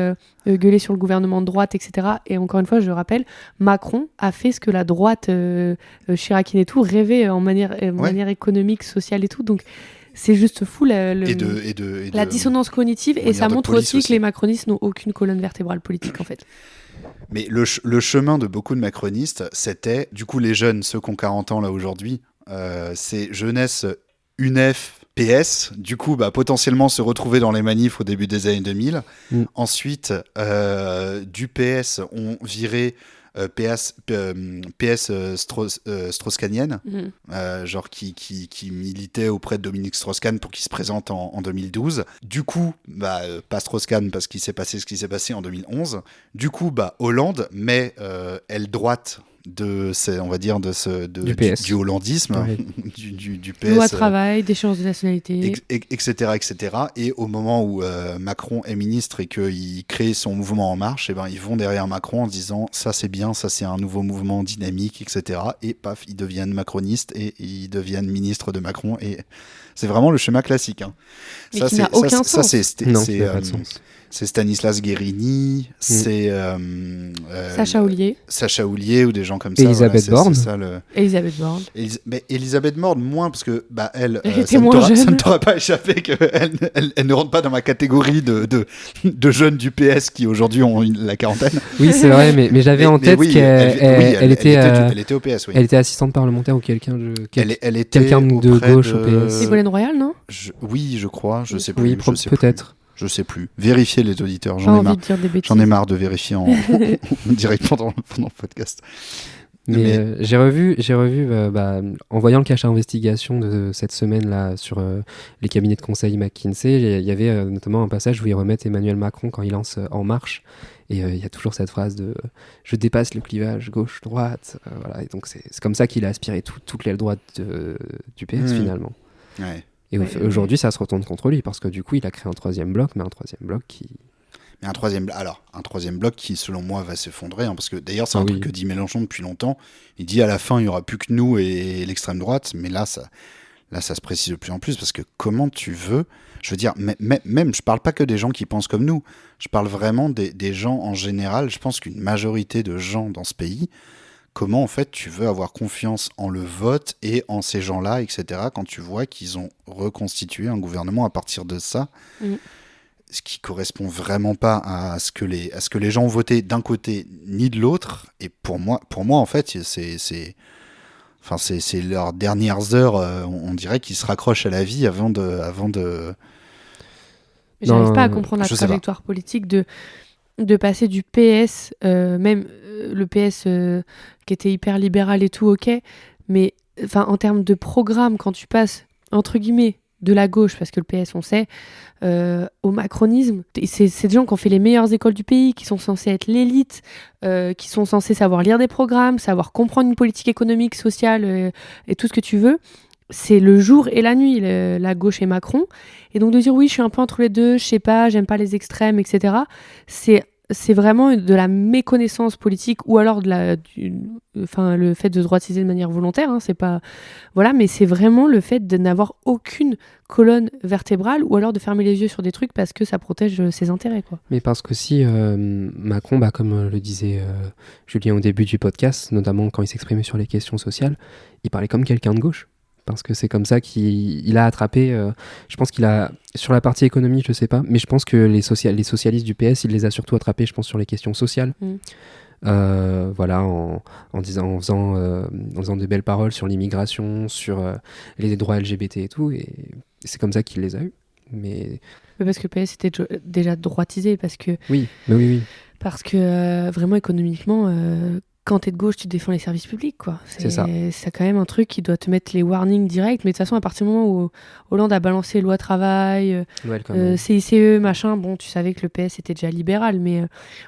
gueuler sur le gouvernement de droite, etc. Et encore une fois, je rappelle, Macron a fait ce que la droite chiracienne et tout rêvait en manière économique, sociale et tout. Donc, c'est juste fou la dissonance cognitive. Et ça montre aussi que les macronistes n'ont aucune colonne vertébrale politique, en fait. Mais le chemin de beaucoup de macronistes, c'était, du coup, les jeunes, ceux qui ont 40 ans là aujourd'hui, c'est jeunesse UNEF, PS, du coup, potentiellement se retrouver dans les manifs au début des années 2000. Ensuite, du PS, on virait PS Strauss-Kahnienne, genre qui militait auprès de Dominique Strauss-Kahn pour qu'il se présente en 2012. Du coup, pas Strauss-Kahn parce qu'il s'est passé ce qui s'est passé en 2011. Du coup, Hollande, mais aile droite du hollandisme, du PS, loi travail, d'échéance de nationalité, etc. Et au moment où Macron est ministre et qu'il crée son mouvement En Marche, ils vont derrière Macron en disant ça c'est bien, ça c'est un nouveau mouvement dynamique, etc. Et paf, ils deviennent macronistes et ils deviennent ministres de Macron. Et c'est vraiment le schéma classique. Hein. Mais ça, qui n'a aucun sens. Ça, c'est c'est Stanislas Guérini, c'est Sacha Houlié ou des gens comme ça. Elisabeth Borne. Elisabeth Borne. Elisabeth Borne, moins, parce que elle ça ne t'aura pas échappé qu'elle elle ne rentre pas dans ma catégorie de jeunes du PS qui aujourd'hui ont la quarantaine. Oui, c'est vrai, mais j'avais en tête qu'elle était au PS. Oui. Elle était assistante parlementaire ou quelqu'un de gauche au PS. Ségolène Royal, non? Oui, je crois, je sais plus. Oui, peut-être. Je sais plus. Vérifiez les auditeurs. J'en ai marre de vérifier en direct pendant le podcast. Mais j'ai revu en voyant le cache à investigation de cette semaine-là sur les cabinets de conseil McKinsey, il y avait notamment un passage où ils remettent Emmanuel Macron quand il lance En Marche. Et il y a toujours cette phrase de « je dépasse le clivage gauche-droite ». Voilà. Et donc c'est comme ça qu'il a aspiré toute l'aile droite du PS finalement. Ouais. Et aujourd'hui, ça se retourne contre lui parce que du coup, il a créé un troisième bloc, mais un troisième bloc qui... Mais un troisième bloc qui, selon moi, va s'effondrer. Parce que d'ailleurs, c'est un truc que dit Mélenchon depuis longtemps. Il dit à la fin, il n'y aura plus que nous et l'extrême droite. Mais là, ça se précise de plus en plus. Parce que comment tu veux... Je veux dire, même, je parle pas que des gens qui pensent comme nous. Je parle vraiment des gens en général. Je pense qu'une majorité de gens dans ce pays... Comment, en fait, tu veux avoir confiance en le vote et en ces gens-là, etc., quand tu vois qu'ils ont reconstitué un gouvernement à partir de ça, ce qui correspond vraiment pas à ce que les gens ont voté d'un côté ni de l'autre. Et pour moi en fait, c'est leurs dernières heures, on dirait qu'ils se raccrochent à la vie avant de... J'arrive pas à comprendre la trajectoire politique de passer du PS, même le PS qui était hyper libéral et tout, ok, mais en termes de programme, quand tu passes, entre guillemets, de la gauche, parce que le PS, on sait, au macronisme. Et c'est des gens qui ont fait les meilleures écoles du pays, qui sont censés être l'élite, qui sont censés savoir lire des programmes, savoir comprendre une politique économique, sociale et tout ce que tu veux. C'est le jour et la nuit, la gauche et Macron. Et donc de dire oui, je suis un peu entre les deux, je sais pas, j'aime pas les extrêmes, etc. C'est vraiment de la méconnaissance politique ou alors le fait de droitiser de manière volontaire, hein, c'est pas... Voilà, mais c'est vraiment le fait de n'avoir aucune colonne vertébrale ou alors de fermer les yeux sur des trucs parce que ça protège ses intérêts, quoi. Mais parce qu'aussi, Macron, comme le disait Julien au début du podcast, notamment quand il s'exprimait sur les questions sociales, il parlait comme quelqu'un de gauche. Parce que c'est comme ça qu'il a attrapé, je pense qu'il a, sur la partie économie, je sais pas, mais je pense que les socialistes du PS, il les a surtout attrapés, je pense, sur les questions sociales. Voilà, en faisant de belles paroles sur l'immigration, sur les droits LGBT et tout, et c'est comme ça qu'il les a eus. Mais parce que le PS était déjà droitisé, parce que... Oui, mais oui. Parce que vraiment, économiquement... quand t'es de gauche, tu défends les services publics, quoi. C'est ça. C'est quand même un truc qui doit te mettre les warnings directs. Mais de toute façon, à partir du moment où Hollande a balancé loi travail, CICE, machin, bon, tu savais que le PS était déjà libéral. Mais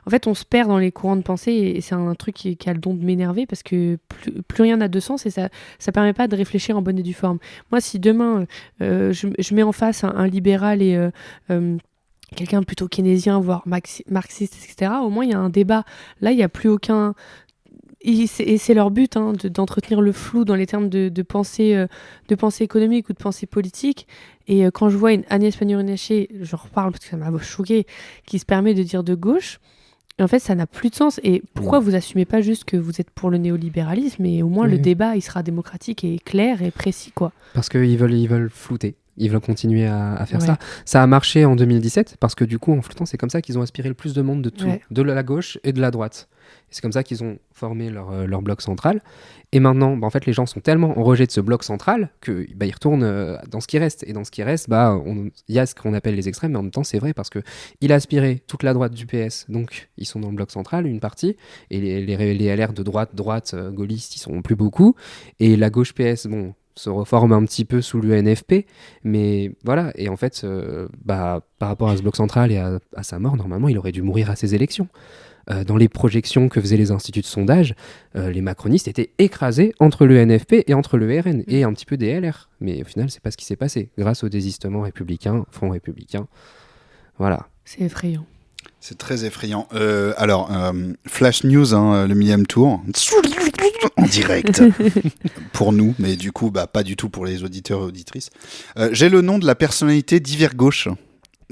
en fait, on se perd dans les courants de pensée et c'est un truc qui a le don de m'énerver parce que plus rien n'a de sens et ça permet pas de réfléchir en bonne et due forme. Moi, si demain, je mets en face un libéral et... quelqu'un plutôt keynésien, voire marxiste, etc., au moins, il y a un débat. Là, il n'y a plus aucun... Et c'est leur but, hein, d'entretenir le flou dans les termes de pensée économique ou de pensée politique. Et quand je vois une Agnès Pannier-Runacher, j'en reparle parce que ça m'a choquée, qui se permet de dire de gauche, en fait, ça n'a plus de sens. Et pourquoi vous assumez pas juste que vous êtes pour le néolibéralisme et au moins le débat, il sera démocratique et clair et précis, quoi. Parce qu'ils veulent flouter. Ils veulent continuer à faire ça. Ça a marché en 2017 parce que du coup, en floutant, c'est comme ça qu'ils ont aspiré le plus de monde de tout, de la gauche et de la droite. Et c'est comme ça qu'ils ont formé leur bloc central. Et maintenant, en fait, les gens sont tellement en rejet de ce bloc central qu'ils retournent dans ce qui reste. Et dans ce qui reste, il y a ce qu'on appelle les extrêmes, mais en même temps, c'est vrai parce qu'il a aspiré toute la droite du PS, donc ils sont dans le bloc central, une partie, et les LR de droite, gaullistes, ils sont plus beaucoup. Et la gauche PS, se reforme un petit peu sous l'UNFP, mais voilà, et en fait, par rapport à ce bloc central et à sa mort, normalement, il aurait dû mourir à ces élections. Dans les projections que faisaient les instituts de sondage, les macronistes étaient écrasés entre le NFP et entre le RN, et un petit peu des LR. Mais au final, c'est pas ce qui s'est passé, grâce au désistement républicain, Front républicain. Voilà. C'est effrayant. C'est très effrayant. Alors, Flash News, le millième tour, en direct, pour nous, mais du coup, pas du tout pour les auditeurs et auditrices. J'ai le nom de la personnalité d'hiver gauche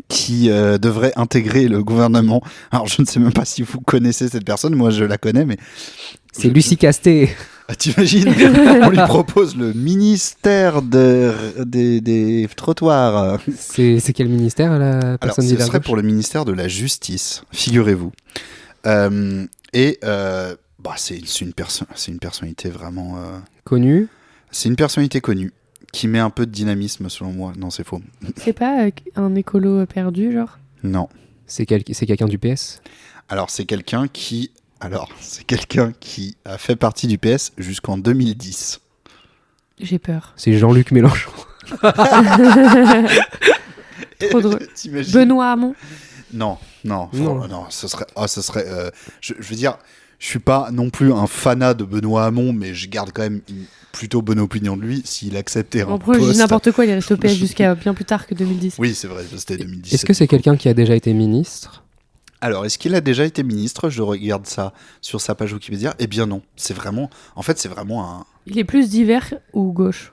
qui devrait intégrer le gouvernement. Alors, je ne sais même pas si vous connaissez cette personne, moi je la connais, mais... C'est Lucie Casté. Ah, t'imagines, on lui propose le ministère des trottoirs. C'est quel ministère, la personne d'hiver gauche ? Ce serait pour le ministère de la Justice, figurez-vous. C'est une personnalité vraiment... Connue ? C'est une personnalité connue, qui met un peu de dynamisme selon moi. Non, c'est faux. C'est pas un écolo perdu, genre ? Non. C'est quelqu'un du PS ? Alors, c'est quelqu'un qui a fait partie du PS jusqu'en 2010. J'ai peur. C'est Jean-Luc Mélenchon. Trop drôle. Benoît Hamon ? Non, ce serait... je veux dire, je suis pas non plus un fanat de Benoît Hamon, mais je garde quand même une plutôt bonne opinion de lui s'il acceptait un poste. Je dis n'importe quoi, il est resté au PS jusqu'à bien plus tard que 2010. Oui, c'est vrai, c'était 2017. Est-ce que c'est quelqu'un qui a déjà été ministre ? Alors, est-ce qu'il a déjà été ministre ? Je regarde ça sur sa page Wikipédia. Eh bien non, c'est vraiment un... Il est plus divers ou gauche ?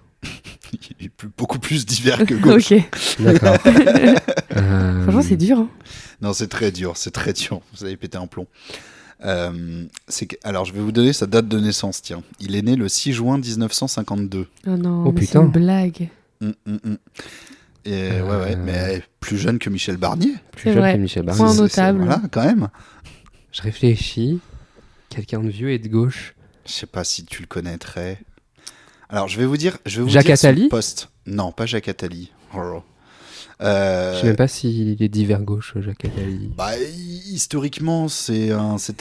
Il est beaucoup plus divers que gauche. Ok. D'accord. Franchement, c'est dur. Hein. Non, c'est très dur. Vous avez pété un plomb. Alors, je vais vous donner sa date de naissance, tiens. Il est né le 6 juin 1952. Oh non, oh, mais putain. c'est une blague. Et mais plus jeune que Michel Barnier. Plus jeune que Michel Barnier. Point notable. Voilà, quand même. Je réfléchis. Quelqu'un de vieux et de gauche. Je sais pas si tu le connaîtrais. Alors, je vais vous dire Jacques Attali ? son poste. Non, pas Jacques Attali. Oh. Je sais même pas s'il est d'hiver gauche, Jacques Attali. Historiquement, c'était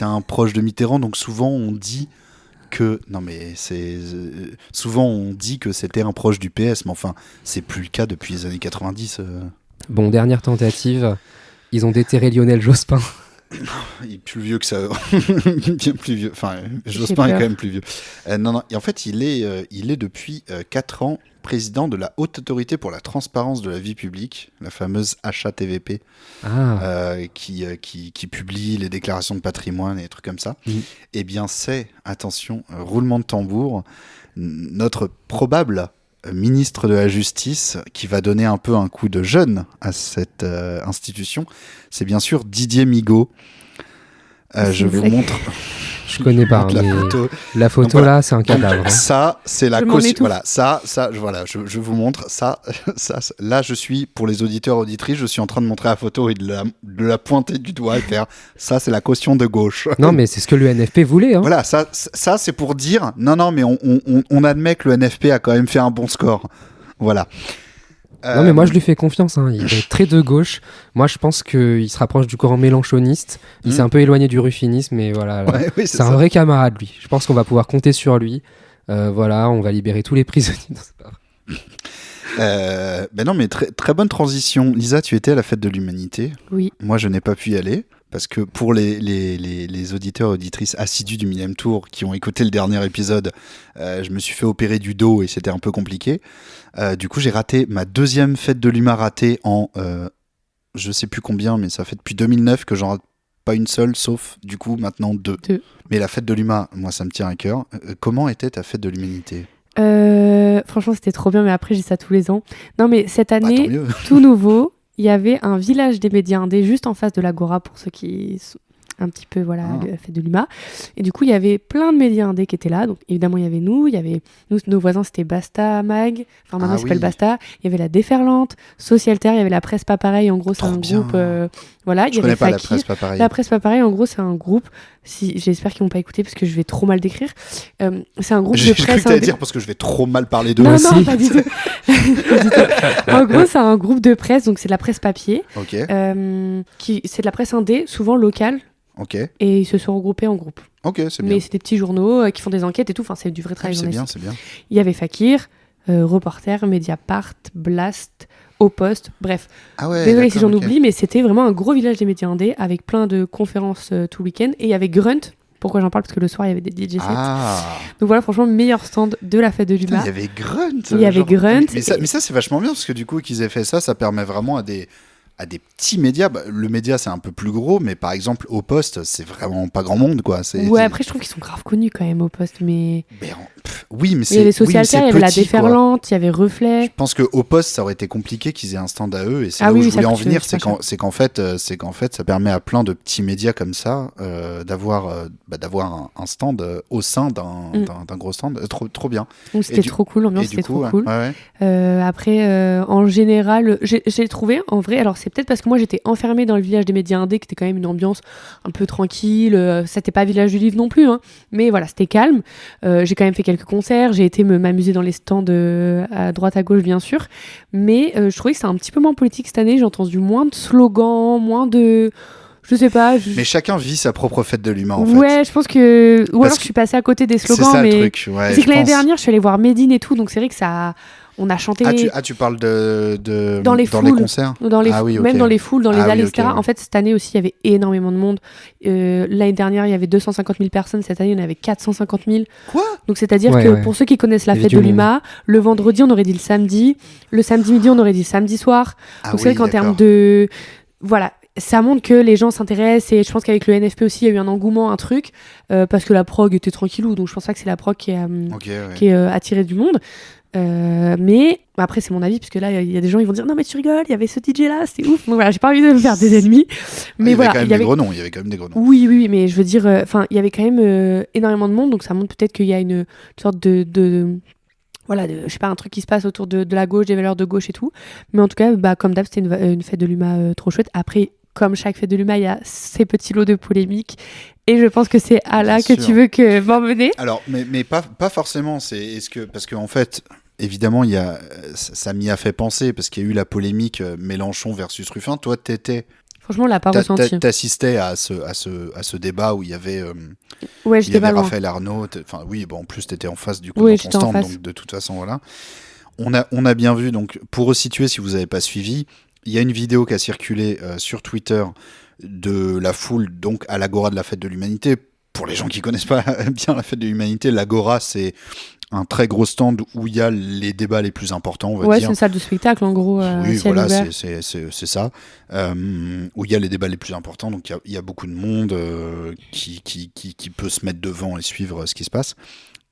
un proche de Mitterrand, donc souvent on dit que... Non, mais c'est... souvent, on dit que c'était un proche du PS, mais enfin, c'est plus le cas depuis les années 90. Bon, dernière tentative. Ils ont déterré Lionel Jospin. Il est plus vieux que ça. Bien plus vieux. Enfin, Jospin est quand même plus vieux. Non. Et en fait, il est depuis 4 ans président de la Haute Autorité pour la Transparence de la Vie Publique, la fameuse HATVP, qui publie les déclarations de patrimoine et des trucs comme ça. Eh bien, c'est, attention, roulement de tambour, notre probable ministre de la Justice qui va donner un peu un coup de jeune à cette institution. C'est bien sûr Didier Migaud. Je vous montre... Je connais pas, la mais photo. La photo Donc, voilà. là, c'est un cadavre. Ça, c'est la caution. Voilà, je vous montre ça. Là, je suis pour les auditeurs auditrices, je suis en train de montrer la photo et de la pointer du doigt et faire ça, c'est la caution de gauche. Non, mais c'est ce que le NFP voulait. Hein. Voilà, ça, c'est pour dire non, mais on admet que le NFP a quand même fait un bon score. Voilà. Non, mais moi je lui fais confiance. Hein. Il est très de gauche. Moi, je pense qu'il se rapproche du courant mélenchoniste. Il s'est un peu éloigné du ruffinisme, mais voilà. Ouais, oui, c'est un vrai camarade, lui. Je pense qu'on va pouvoir compter sur lui. Voilà, on va libérer tous les prisonniers. Non, c'est pas vrai. Ben non, mais très bonne transition. Lisa, tu étais à la fête de l'Humanité. Oui. Moi, je n'ai pas pu y aller. Parce que pour les auditeurs et auditrices assidus du Millième Tour qui ont écouté le dernier épisode, je me suis fait opérer du dos et c'était un peu compliqué. Du coup, j'ai raté ma deuxième fête de l'UMA ratée en je sais plus combien, mais ça fait depuis 2009 que j'en rate pas une seule, sauf du coup maintenant deux. Mais la fête de l'UMA, moi, ça me tient à cœur. Comment était ta fête de l'Humanité ? Franchement, c'était trop bien, mais après, j'ai ça tous les ans. Non, mais cette année, tant mieux. tout nouveau. Il y avait un village des médias indés juste en face de l'Agora pour ceux qui sont un petit peu la fête de l'UMA. Et du coup, il y avait plein de médias indés qui étaient là. Donc évidemment, il y avait nous, nos voisins, c'était Basta Mag, enfin maintenant ça s'appelle Basta. Il y avait la Déferlante, Socialterre, il y avait la Presse Pas Pareil. En gros, c'est un groupe. Voilà, il y avait pas Fakir. la Presse Pas Pareil. La Presse Pas Pareil, en gros, c'est un groupe. J'espère qu'ils vont pas écouter parce que je vais trop mal décrire. C'est un groupe de presse. J'ai cru que t'allais dire parce que je vais trop mal parler d'eux non, aussi. Non, pas du tout. En gros, c'est un groupe de presse, donc c'est de la presse papier. Ok. C'est de la presse indé, souvent locale. Ok. Et ils se sont regroupés en groupe. Ok, c'est bien. Mais c'est des petits journaux qui font des enquêtes et tout. Enfin, c'est du vrai travail journalistique. C'est bien. Il y avait Fakir, Reporter, Mediapart, Blast, Au Poste, bref. Ah ouais, désolé si j'en oublie, mais c'était vraiment un gros village des médias indés avec plein de conférences tout le week-end. Et il y avait Grunt. Pourquoi j'en parle ? Parce que le soir, il y avait des DJ sets. Donc voilà, franchement, meilleur stand de la fête de l'UMA. Il y avait Grunt. Il y avait Grunt. Mais ça, c'est vachement bien, parce que du coup, qu'ils aient fait ça, ça permet vraiment à des petits médias. Le média, c'est un peu plus gros, mais par exemple, Au Poste, c'est vraiment pas grand monde, quoi. Après, je trouve qu'ils sont grave connus quand même, Au Poste, mais... Oui, mais il y avait Socialterre, il y avait La Déferlante, il y avait Reflet. Je pense qu'Au Poste, ça aurait été compliqué qu'ils aient un stand à eux, et c'est là où je voulais en venir, c'est qu'en fait, ça permet à plein de petits médias comme ça d'avoir un stand au sein d'un gros stand. Trop bien. Donc c'était trop cool, l'ambiance c'était trop cool. Ouais. Après, en général, j'ai trouvé, en vrai, alors c'est peut-être parce que moi j'étais enfermée dans le village des médias indés, qui était quand même une ambiance un peu tranquille, c'était pas village du livre non plus, hein, mais voilà, c'était calme. J'ai quand même fait quelques concerts, j'ai été m'amuser dans les stands à droite à gauche bien sûr, mais je trouvais que c'était un petit peu moins politique cette année, j'ai entendu moins de slogans, moins de... Je sais pas. Mais chacun vit sa propre fête de l'humain en fait. Ouais, je pense que... Ou alors je suis passée à côté des slogans, c'est ça, mais... le truc. Ouais, c'est que l'année dernière, je suis allée voir Medine et tout, donc c'est vrai que ça... On a chanté... tu parles de dans les concerts oui, okay. Même dans les foules, dans les allées, etc. Okay. En fait, cette année aussi, il y avait énormément de monde. L'année dernière, il y avait 250 000 personnes. Cette année, il y en avait 450 000. Quoi ? Donc, c'est-à-dire que pour ceux qui connaissent la fête de l'UMA, le vendredi, on aurait dit le samedi. Le samedi midi, on aurait dit le samedi soir. Donc, c'est vrai qu'en termes de... Voilà. Ça montre que les gens s'intéressent et je pense qu'avec le NFP aussi, il y a eu un engouement, un truc, parce que la prog était tranquillou. Donc, je pense pas que c'est la prog qui est attirée du monde. Mais après c'est mon avis parce que là il y a des gens qui vont dire non mais tu rigoles, il y avait ce DJ là, c'était ouf. Donc voilà, j'ai pas envie de me faire des ennemis. Mais voilà, il y avait quand même des gros noms. Oui, mais je veux dire, enfin il y avait quand même énormément de monde, donc ça montre peut-être qu'il y a une sorte de voilà, je sais pas, un truc qui se passe autour de la gauche, des valeurs de gauche et tout. Mais en tout cas, comme d'hab, c'était une fête de l'UMA trop chouette. Après, comme chaque fête de l'UMA, il y a ces petits lots de polémiques. Et je pense que c'est à là que tu veux m'emmener. Alors, mais pas forcément. Parce qu'en fait, évidemment, ça m'y a fait penser parce qu'il y a eu la polémique Mélenchon versus Ruffin. Toi, t'étais Franchement, on l'a pas ressenti. T'assistais à ce débat où il y avait, J'étais pas loin. Raphaël Arnaud. Enfin, oui, bon, en plus, t'étais en face du coup Oui, dans ton j'étais en stand, face. donc de toute façon, voilà. On a bien vu, donc, pour resituer, si vous n'avez pas suivi, il y a une vidéo qui a circulé sur Twitter de la foule, donc, à l'Agora de la Fête de l'Humanité. Pour les gens qui connaissent pas bien la Fête de l'Humanité, l'Agora, c'est un très gros stand où il y a les débats les plus importants, on va dire. C'est une salle de spectacle, en gros, oui, ciel voilà, ouvert. c'est ça. Où il y a les débats les plus importants, donc il y a beaucoup de monde qui peut se mettre devant et suivre ce qui se passe.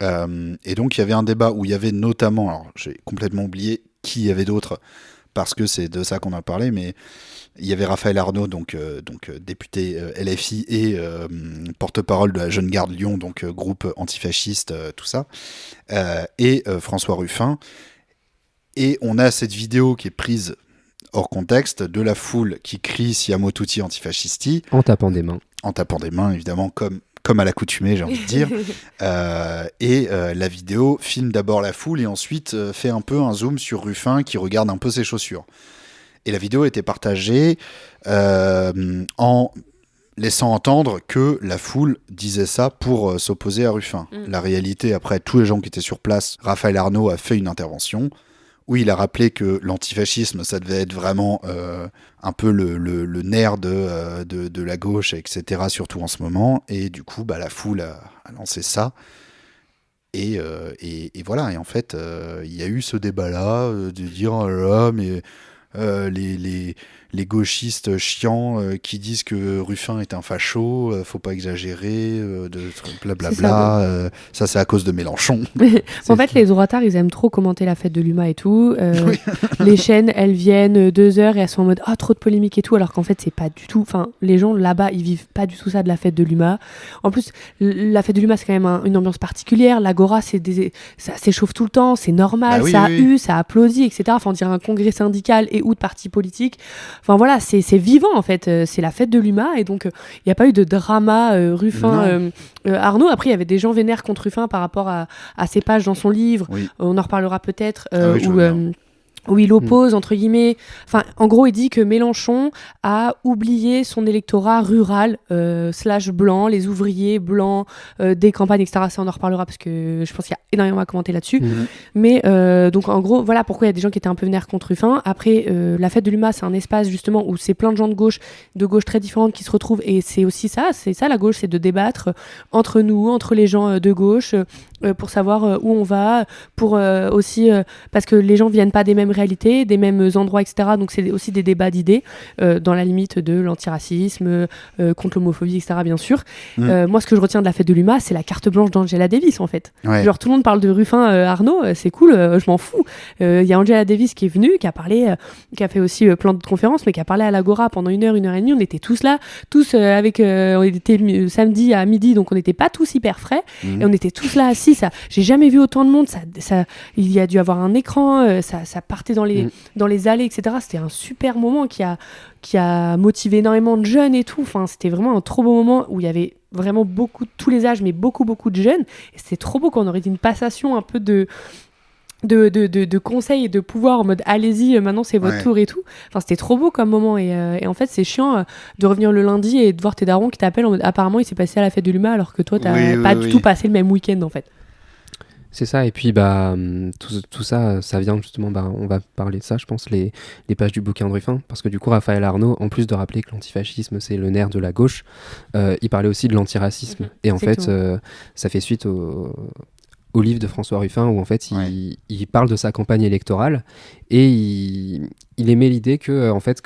Et donc, il y avait un débat où il y avait notamment, alors j'ai complètement oublié qui il y avait d'autres, parce que c'est de ça qu'on a parlé, mais il y avait Raphaël Arnaud, donc député LFI et porte-parole de la Jeune Garde Lyon, donc groupe antifasciste, tout ça, et François Ruffin. Et on a cette vidéo qui est prise hors contexte de la foule qui crie Siamo tutti antifascisti. En tapant des mains. En tapant des mains, évidemment, comme à l'accoutumée, j'ai envie de dire. La vidéo filme d'abord la foule et ensuite fait un peu un zoom sur Ruffin qui regarde un peu ses chaussures. Et la vidéo était partagée en laissant entendre que la foule disait ça pour s'opposer à Ruffin. La réalité, après tous les gens qui étaient sur place, Raphaël Arnaud a fait une intervention où il a rappelé que l'antifascisme, ça devait être vraiment un peu le nerf de la gauche, etc., surtout en ce moment. Et du coup, la foule a lancé ça. Et voilà. Et en fait, il y a eu ce débat-là de dire, oh là là, mais les gauchistes chiants qui disent que Ruffin est un facho, faut pas exagérer, blablabla, ça c'est à cause de Mélenchon. En fait, les droitards, ils aiment trop commenter la fête de l'UMA et tout. Les chaînes, elles viennent 2 heures et elles sont en mode trop de polémique et tout, alors qu'en fait, c'est pas du tout. Enfin, les gens là-bas, ils vivent pas du tout ça de la fête de l'UMA. En plus, la fête de l'UMA, c'est quand même une ambiance particulière. L'Agora, ça s'échauffe tout le temps, c'est normal, ça applaudit, etc. Enfin, on dirait un congrès syndical et ou de partis politiques. Enfin voilà, c'est vivant en fait, c'est la fête de l'UMA et donc il n'y a pas eu de drama Ruffin, Arnaud. Après il y avait des gens vénères contre Ruffin par rapport à ses pages dans son livre, on en reparlera peut-être, où il oppose, entre guillemets, enfin, en gros, il dit que Mélenchon a oublié son électorat rural, / blanc, les ouvriers blancs des campagnes, etc. Ça, on en reparlera parce que je pense qu'il y a énormément à commenter là-dessus. Mais donc, en gros, voilà pourquoi il y a des gens qui étaient un peu vénères contre Ruffin. Après, la fête de l'UMA, c'est un espace, justement, où c'est plein de gens de gauche très différentes qui se retrouvent. Et c'est aussi ça, la gauche, c'est de débattre entre nous, entre les gens de gauche, pour savoir où on va, pour aussi, parce que les gens viennent pas des mêmes réalités, des mêmes endroits, etc. Donc c'est aussi des débats d'idées, dans la limite de l'antiracisme, contre l'homophobie, etc. bien sûr. Moi, ce que je retiens de la fête de l'UMA, c'est la carte blanche d'Angela Davis, en fait. Genre, tout le monde parle de Ruffin, Arnaud, c'est cool, je m'en fous. Il y a Angela Davis qui est venue, qui a parlé, qui a fait aussi plein de conférences, mais qui a parlé à l'Agora pendant 1 heure et demie. On était tous là, avec, on était samedi à midi, donc on n'était pas tous hyper frais, et on était tous là assis. J'ai jamais vu autant de monde. Il y a dû avoir un écran, ça partait dans les allées, etc. C'était un super moment qui a motivé énormément de jeunes et tout. Enfin, c'était vraiment un trop beau moment où il y avait vraiment beaucoup de tous les âges, mais beaucoup de jeunes. Et c'était trop beau qu'on aurait dit une passation un peu de conseils et de pouvoir en mode allez-y, maintenant c'est votre tour et tout. Enfin, c'était trop beau comme moment et en fait c'est chiant de revenir le lundi et de voir tes darons qui t'appellent en mode apparemment il s'est passé à la fête de l'UMA alors que toi t'as pas du tout passé le même week-end en fait. C'est ça, et puis tout ça, ça vient justement, on va parler de ça, je pense, les pages du bouquin de Ruffin, parce que du coup, Raphaël Arnaud, en plus de rappeler que l'antifascisme, c'est le nerf de la gauche, il parlait aussi de l'antiracisme. Et en fait, ça fait suite au livre de François Ruffin, où en fait, il parle de sa campagne électorale, et il émet l'idée que, en fait,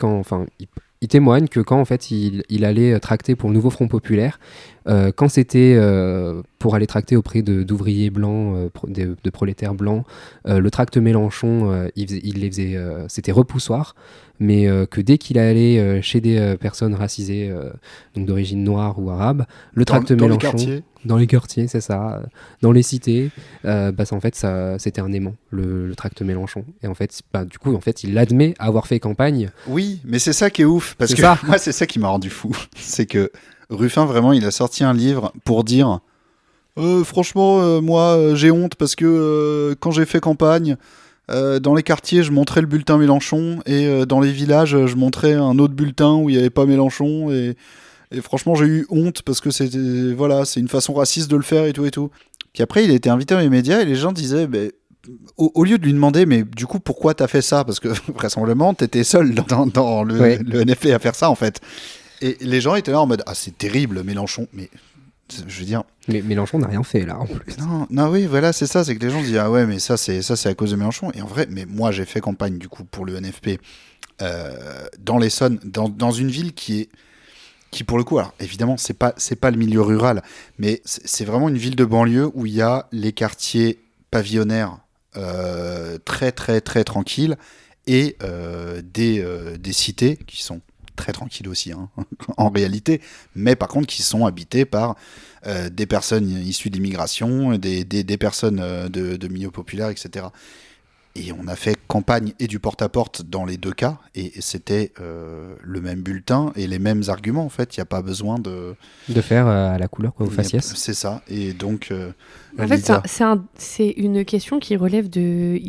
il témoigne que quand en fait il allait tracter pour le nouveau Front Populaire, quand c'était pour aller tracter auprès d'ouvriers blancs, de prolétaires blancs, le tract Mélenchon, il les faisait, c'était repoussoir, mais que dès qu'il allait chez des personnes racisées, donc d'origine noire ou arabe, le tract Mélenchon, dans les quartiers, c'est ça, dans les cités, en fait ça, c'était un aimant, le tract Mélenchon, et en fait, du coup, en fait, il admet avoir fait campagne. Oui, mais c'est ça qui est ouf, parce que moi, c'est ça qui m'a rendu fou, c'est que Ruffin, vraiment, il a sorti un livre pour dire franchement, moi, j'ai honte parce que quand j'ai fait campagne, Dans les quartiers, je montrais le bulletin Mélenchon, et dans les villages, je montrais un autre bulletin où il n'y avait pas Mélenchon, et franchement, j'ai eu honte parce que c'est une façon raciste de le faire et tout et tout. Puis après, il a été invité dans les médias et les gens disaient, au lieu de lui demander, mais du coup, pourquoi t'as fait ça ? Parce que vraisemblablement, t'étais seul dans le NFP à faire ça, en fait. Et les gens étaient là en mode, ah, c'est terrible, Mélenchon. Mais je veux dire. Mais Mélenchon n'a rien fait là, en plus. Non, oui, voilà, c'est ça. C'est que les gens disent, ah ouais, mais ça, c'est à cause de Mélenchon. Et en vrai, mais moi, j'ai fait campagne, du coup, pour le NFP dans l'Essonne, dans une ville qui, pour le coup, alors évidemment, c'est pas le milieu rural, mais c'est vraiment une ville de banlieue où il y a les quartiers pavillonnaires très très très tranquilles et des cités qui sont très tranquilles aussi en réalité, mais par contre qui sont habitées par des personnes issues de l'immigration, des personnes de milieux populaires, etc. Et on a fait campagne et du porte-à-porte dans les deux cas, et c'était le même bulletin et les mêmes arguments, en fait. Il n'y a pas besoin de faire à la couleur, quoi, au faciès. C'est ça. Et donc, en fait, c'est une question qui relève de...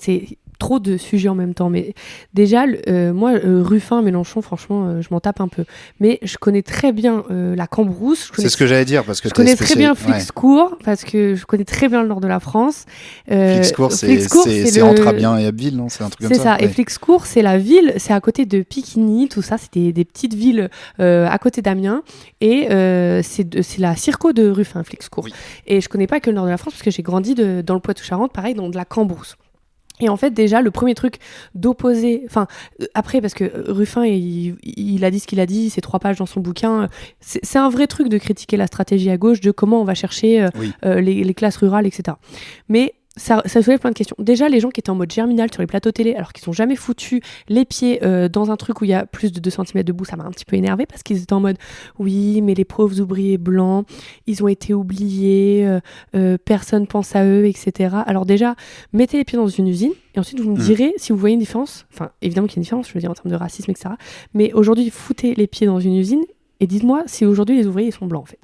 c'est trop de sujets en même temps, mais déjà moi Ruffin, Mélenchon, franchement je m'en tape un peu, mais je connais très bien la Cambrousse, c'est ce que j'allais dire, parce que je connais très bien Flixcourt, parce que je connais très bien le nord de la France. Flixcourt, c'est entre Amiens et Abbeville, non? C'est un truc comme ça. C'est ça, et Flixcourt, c'est la ville, c'est à côté de Piquigny, tout ça, c'est des petites villes à côté d'Amiens, et c'est la Circo de Ruffin, Flixcourt. Oui. Et je connais pas que le nord de la France, parce que j'ai grandi dans le Poitou-Charentes, pareil, dans de la Cambrousse. Et en fait, déjà, le premier truc d'opposer... après, parce que Ruffin, il a dit ce qu'il a dit, c'est 3 pages dans son bouquin. C'est un vrai truc de critiquer la stratégie à gauche, de comment on va chercher les classes rurales, etc. Mais ça soulève plein de questions. Déjà, les gens qui étaient en mode germinal sur les plateaux télé, alors qu'ils n'ont jamais foutu les pieds dans un truc où il y a plus de 2 cm debout, ça m'a un petit peu énervé, parce qu'ils étaient en mode « Oui, mais les pauvres ouvriers blancs, ils ont été oubliés, personne pense à eux, etc. » Alors déjà, mettez les pieds dans une usine, et ensuite vous me direz si vous voyez une différence. Enfin, évidemment qu'il y a une différence, je veux dire, en termes de racisme, etc. Mais aujourd'hui, foutez les pieds dans une usine, et dites-moi si aujourd'hui les ouvriers ils sont blancs, en fait.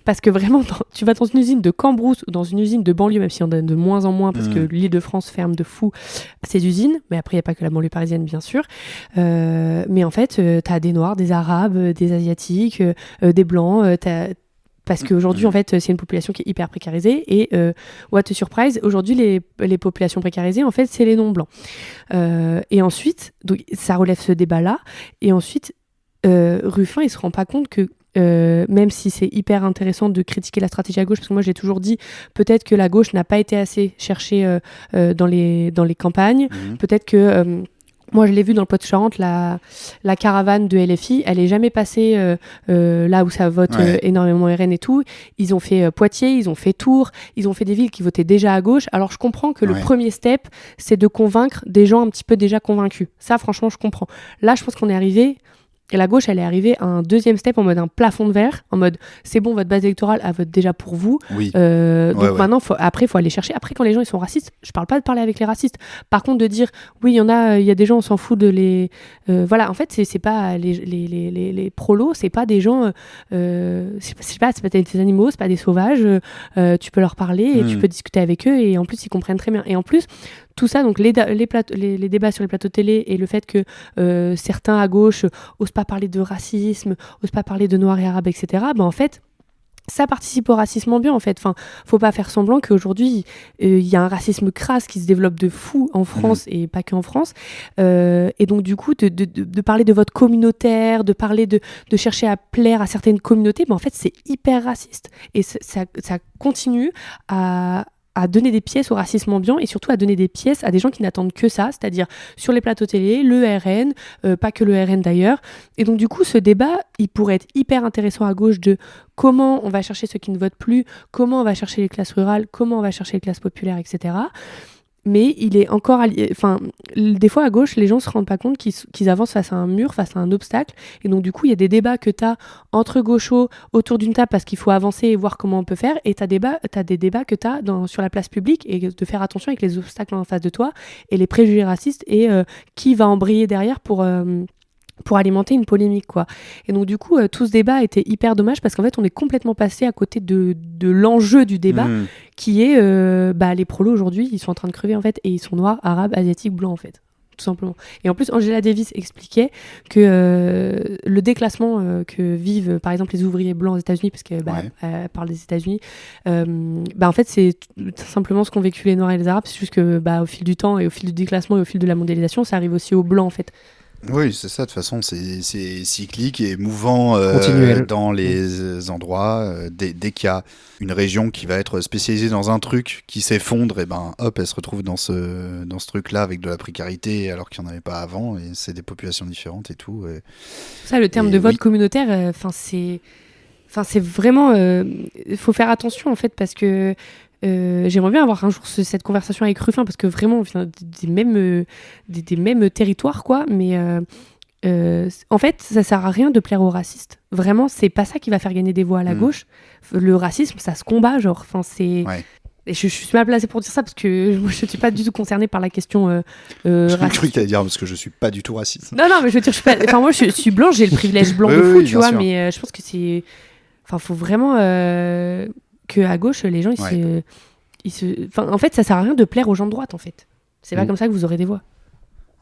Parce que vraiment, tu vas dans une usine de Cambrousse ou dans une usine de banlieue, même si on donne de moins en moins, parce que l'Île-de-France ferme de fou ces usines, mais après il n'y a pas que la banlieue parisienne, bien sûr. Mais en fait, tu as des Noirs, des Arabes, des Asiatiques, des Blancs, parce qu'aujourd'hui, en fait, c'est une population qui est hyper précarisée. Et what a surprise, aujourd'hui, les populations précarisées, en fait, c'est les non-blancs. Et ensuite, donc, ça relève ce débat-là. Et ensuite, Ruffin, il se rend pas compte que même si c'est hyper intéressant de critiquer la stratégie à gauche, parce que moi j'ai toujours dit peut-être que la gauche n'a pas été assez cherchée dans les campagnes, peut-être que moi je l'ai vu dans le Poitou-Charentes, la caravane de LFI, elle est jamais passée là où ça vote énormément RN et tout. Ils ont fait Poitiers, ils ont fait Tours, ils ont fait des villes qui votaient déjà à gauche. Alors je comprends que le premier step, c'est de convaincre des gens un petit peu déjà convaincus. Ça franchement je comprends. Là je pense qu'on est arrivé... Et la gauche, elle est arrivée à un deuxième step en mode un plafond de verre, en mode c'est bon, votre base électorale, elle vote déjà pour vous. Donc maintenant, il faut aller chercher. Après, quand les gens ils sont racistes, je parle pas de parler avec les racistes. Par contre, de dire oui, il y a des gens, on s'en fout de les. Voilà, en fait, c'est pas les prolos, c'est pas des gens. C'est pas des animaux, c'est pas des sauvages. Tu peux leur parler et tu peux discuter avec eux et en plus, ils comprennent très bien. Et en plus, tout ça, donc les débats sur les plateaux télé et le fait que certains à gauche osent pas parler de racisme, osent pas parler de noirs et arabes, etc. En fait, ça participe au racisme ambiant, en fait. Enfin, faut pas faire semblant qu'aujourd'hui, il y a un racisme crasse qui se développe de fou en France et pas qu'en France. Et donc, du coup, de parler de vote communautaire, de parler de chercher à plaire à certaines communautés, en fait, c'est hyper raciste. Et ça continue à donner des pièces au racisme ambiant et surtout à donner des pièces à des gens qui n'attendent que ça, c'est-à-dire sur les plateaux télé, le RN, pas que le RN d'ailleurs. Et donc du coup, ce débat, il pourrait être hyper intéressant à gauche de comment on va chercher ceux qui ne votent plus, comment on va chercher les classes rurales, comment on va chercher les classes populaires, etc. Mais il est encore... des fois, à gauche, les gens ne se rendent pas compte qu'ils avancent face à un mur, face à un obstacle. Et donc, du coup, il y a des débats que tu as entre gauchos autour d'une table parce qu'il faut avancer et voir comment on peut faire. Et tu as des débats que tu as sur la place publique et de faire attention avec les obstacles en face de toi et les préjugés racistes et qui va embrayer derrière pour pour alimenter une polémique, quoi. Et donc du coup, tout ce débat était hyper dommage parce qu'en fait, on est complètement passé à côté de l'enjeu du débat, qui est les prolos aujourd'hui, ils sont en train de crever en fait, et ils sont noirs, arabes, asiatiques, blancs en fait, tout simplement. Et en plus, Angela Davis expliquait que le déclassement que vivent par exemple les ouvriers blancs aux États-Unis, parce qu'elle parle des États-Unis, en fait, c'est simplement ce qu'ont vécu les noirs et les arabes. C'est juste que au fil du temps et au fil du déclassement et au fil de la mondialisation, ça arrive aussi aux blancs en fait. Oui, c'est ça, de toute façon, c'est cyclique et mouvant dans les endroits. Dès qu'il y a une région qui va être spécialisée dans un truc qui s'effondre, et hop, elle se retrouve dans ce truc-là avec de la précarité alors qu'il n'y en avait pas avant, et c'est des populations différentes et tout. Ça, le terme de vote communautaire, c'est vraiment... Il faut faire attention, en fait, parce que j'aimerais bien avoir un jour cette conversation avec Ruffin, parce que vraiment on vient des mêmes territoires, quoi, mais en fait ça sert à rien de plaire aux racistes, vraiment c'est pas ça qui va faire gagner des voix à la gauche. Le racisme ça se combat, genre, c'est... Et je suis mal placée pour dire ça parce que moi, je suis pas du tout concernée par la question J'ai raciste. cru que t'allais dire parce que je suis pas du tout raciste. Non, mais je veux dire, moi je suis blanche, j'ai le privilège blanc de fou, tu vois, sûr. Mais je pense que c'est... Enfin, faut vraiment... qu'à gauche, les gens, en fait, ça sert à rien de plaire aux gens de droite, en fait. C'est pas comme ça que vous aurez des voix.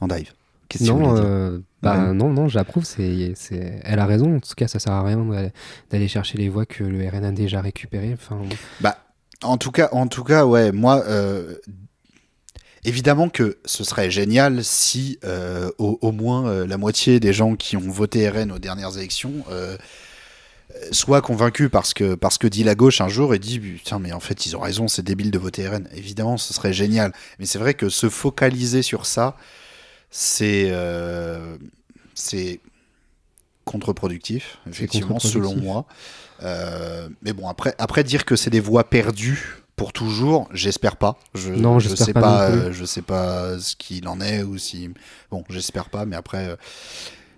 En dive. Non, j'approuve. Elle a raison. En tout cas, ça sert à rien d'aller chercher les voix que le RN a déjà récupérées. En tout cas, ouais, moi... Évidemment que ce serait génial si au moins la moitié des gens qui ont voté RN aux dernières élections... soit convaincu parce que dit la gauche un jour et dit putain mais en fait ils ont raison, c'est débile de voter RN. Évidemment ce serait génial, mais c'est vrai que se focaliser sur ça c'est contre-productif, effectivement, selon moi. Mais bon, après dire que c'est des voix perdues pour toujours, j'espère pas. Je sais pas ce qu'il en est, ou si... Bon, j'espère pas, mais après...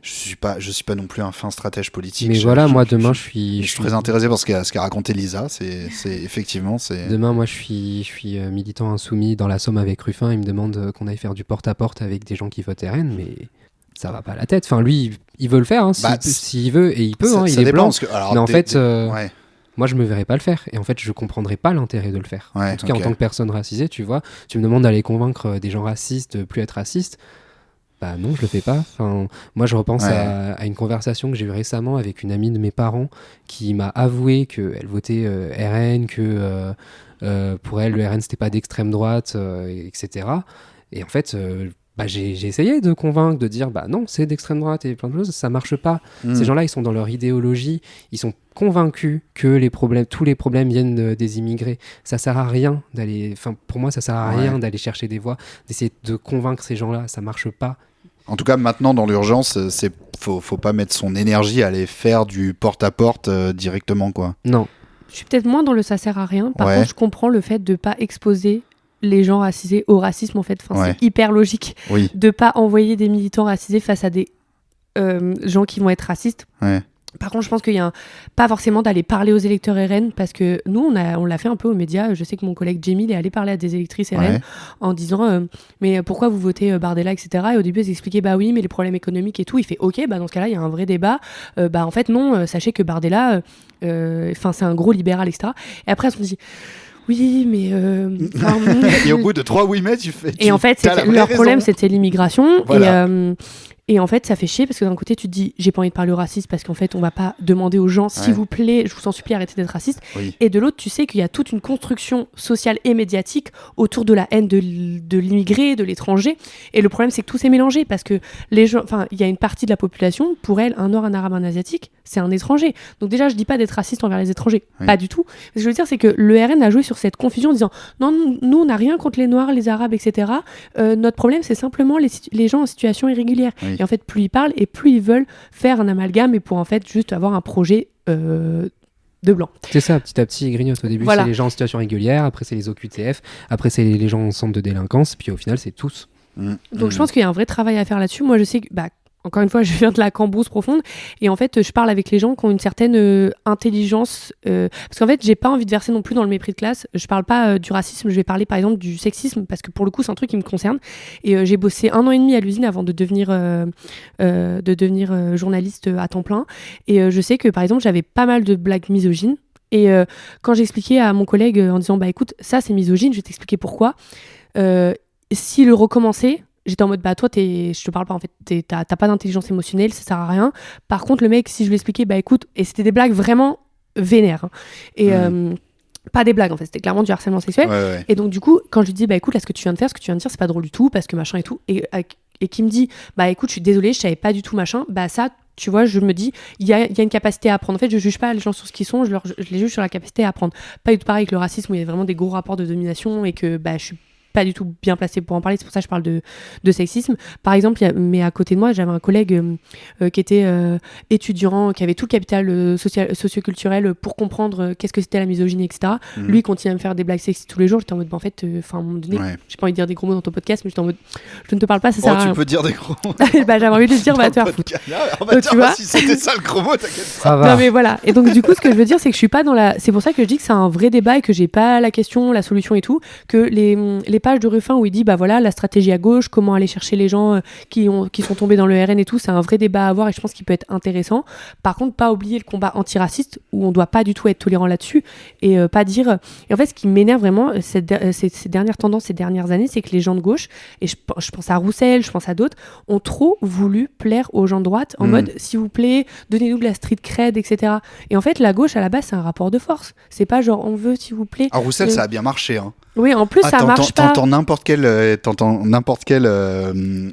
Je suis pas non plus un fin stratège politique. Mais voilà, moi demain je suis très intéressé par ce qu'a raconté Lisa. C'est effectivement c'est. Demain, moi je suis militant insoumis dans la Somme avec Ruffin. Il me demande qu'on aille faire du porte-à-porte avec des gens qui votent RN, mais ça va pas à la tête. Enfin, lui, il veut le faire, s'il veut, et il peut. Il est blanc. Mais en fait, moi je me verrais pas le faire. Et en fait, je comprendrais pas l'intérêt de le faire. En tout cas, en tant que personne racisée, tu vois, tu me demandes d'aller convaincre des gens racistes de plus être racistes. Bah non, je le fais pas. Enfin, moi, je repense à une conversation que j'ai eue récemment avec une amie de mes parents qui m'a avoué qu'elle votait RN, que pour elle, le RN, c'était pas d'extrême droite, etc. Et en fait, j'ai essayé de convaincre, de dire, non, c'est d'extrême droite et plein de choses, ça marche pas. Ces gens-là, ils sont dans leur idéologie, ils sont convaincus que tous les problèmes viennent des immigrés. Ça sert à rien d'aller... Enfin, pour moi, ça sert à rien d'aller chercher des voix, d'essayer de convaincre ces gens-là, ça marche pas. En tout cas, maintenant, dans l'urgence, faut pas mettre son énergie à aller faire du porte-à-porte directement, quoi. Non. Je suis peut-être moins dans le ça sert à rien. Par contre, je comprends le fait de pas exposer les gens racisés au racisme, en fait. C'est hyper logique de pas envoyer des militants racisés face à des gens qui vont être racistes. Par contre, je pense qu'il y a pas forcément d'aller parler aux électeurs RN, parce que nous, on l'a fait un peu aux médias. Je sais que mon collègue Jamie est allé parler à des électrices RN en disant mais pourquoi vous votez Bardella, etc. Et au début, ils expliquaient oui, mais les problèmes économiques et tout. Il fait ok, dans ce cas-là, il y a un vrai débat. En fait, non, sachez que Bardella, c'est un gros libéral, etc. Et après, on se dit oui, mais... Et au bout de 3 oui, mais tu fais... Et en fait, leur problème, c'était l'immigration. Voilà. Et en fait, ça fait chier parce que d'un côté, tu te dis, j'ai pas envie de parler au racisme parce qu'en fait, on va pas demander aux gens, s'il vous plaît, je vous en supplie, arrêtez d'être raciste. Et de l'autre, tu sais qu'il y a toute une construction sociale et médiatique autour de la haine de l'immigré, de l'étranger. Et le problème, c'est que tout s'est mélangé parce que les gens, il y a une partie de la population, pour elle, un Noir, un Arabe, un Asiatique, c'est un étranger. Donc déjà, je dis pas d'être raciste envers les étrangers, pas du tout. Ce que je veux dire, c'est que le RN a joué sur cette confusion en disant, non, nous, on n'a rien contre les Noirs, les Arabes, etc. Notre problème, c'est simplement les gens en situation irrégulière. Et en fait, plus ils parlent et plus ils veulent faire un amalgame et pour en fait juste avoir un projet de blanc. C'est ça, petit à petit, ils grignotent. Au début, c'est les gens en situation régulière, après, c'est les OQTF, après, c'est les gens en centre de délinquance, puis au final, c'est tous. Donc, je pense qu'il y a un vrai travail à faire là-dessus. Moi, je sais que, encore une fois, je viens de la cambrousse profonde. Et en fait, je parle avec les gens qui ont une certaine intelligence. Parce qu'en fait, j'ai pas envie de verser non plus dans le mépris de classe. Je parle pas du racisme, je vais parler par exemple du sexisme, parce que pour le coup, c'est un truc qui me concerne. Et j'ai bossé 1 an et demi à l'usine avant de devenir journaliste à temps plein. Et je sais que par exemple, j'avais pas mal de blagues misogynes. Et quand j'expliquais à mon collègue en disant bah écoute, ça c'est misogyne, je vais t'expliquer pourquoi. S'il le recommençait, j'étais en mode bah toi je te parle pas en fait, t'as pas d'intelligence émotionnelle, ça sert à rien. Par contre le mec, si je lui expliquais bah écoute, et c'était des blagues vraiment vénères, hein. Et pas des blagues en fait, c'était clairement du harcèlement sexuel. Ouais. Et donc du coup quand je lui dis bah écoute là ce que tu viens de faire, ce que tu viens de dire c'est pas drôle du tout parce que machin et tout, et qui me dit bah écoute je suis désolée, je savais pas du tout machin, bah ça tu vois, je me dis, il y a une capacité à apprendre. En fait, je juge pas les gens sur ce qu'ils sont, je les juge sur la capacité à apprendre. Pas du tout pareil avec le racisme où il y a vraiment des gros rapports de domination et que bah, je suis pas du tout bien placée pour en parler, c'est pour ça que je parle de sexisme. Par exemple, mais à côté de moi, j'avais un collègue qui était étudiant, qui avait tout le capital socioculturel pour comprendre qu'est-ce que c'était la misogynie, etc. Lui, il continuait à me faire des blagues sexistes tous les jours. J'étais en mode, bah, en fait, à un moment donné, j'ai pas envie de dire des gros mots dans ton podcast, mais j'étais en mode, je ne te parle pas, ça sert à rien. Tu peux dire des gros mots. Bah, j'avais envie de te dire, bah, te faire foutre. Donc, tu vois, si c'était ça le gros mot, t'inquiète pas. Non, mais voilà. Et donc, du coup, ce que je veux dire, c'est que je suis pas dans la. C'est pour ça que je dis que c'est un vrai débat et que j'ai pas la question, la solution et tout. Que les pages de Ruffin où il dit, bah voilà, la stratégie à gauche, comment aller chercher les gens qui sont tombés dans le RN et tout, c'est un vrai débat à avoir et je pense qu'il peut être intéressant. Par contre, pas oublier le combat antiraciste où on doit pas du tout être tolérant là-dessus et pas dire. Et en fait, ce qui m'énerve vraiment, ces dernières tendances, ces dernières années, c'est que les gens de gauche, et je pense à Roussel, je pense à d'autres, ont trop voulu plaire aux gens de droite en mode, s'il vous plaît, donnez-nous de la street cred, etc. Et en fait, la gauche, à la base, c'est un rapport de force. C'est pas genre, on veut, s'il vous plaît. À Roussel, ça a bien marché, hein. Oui, en plus, ça marche pas. T'entends n'importe quel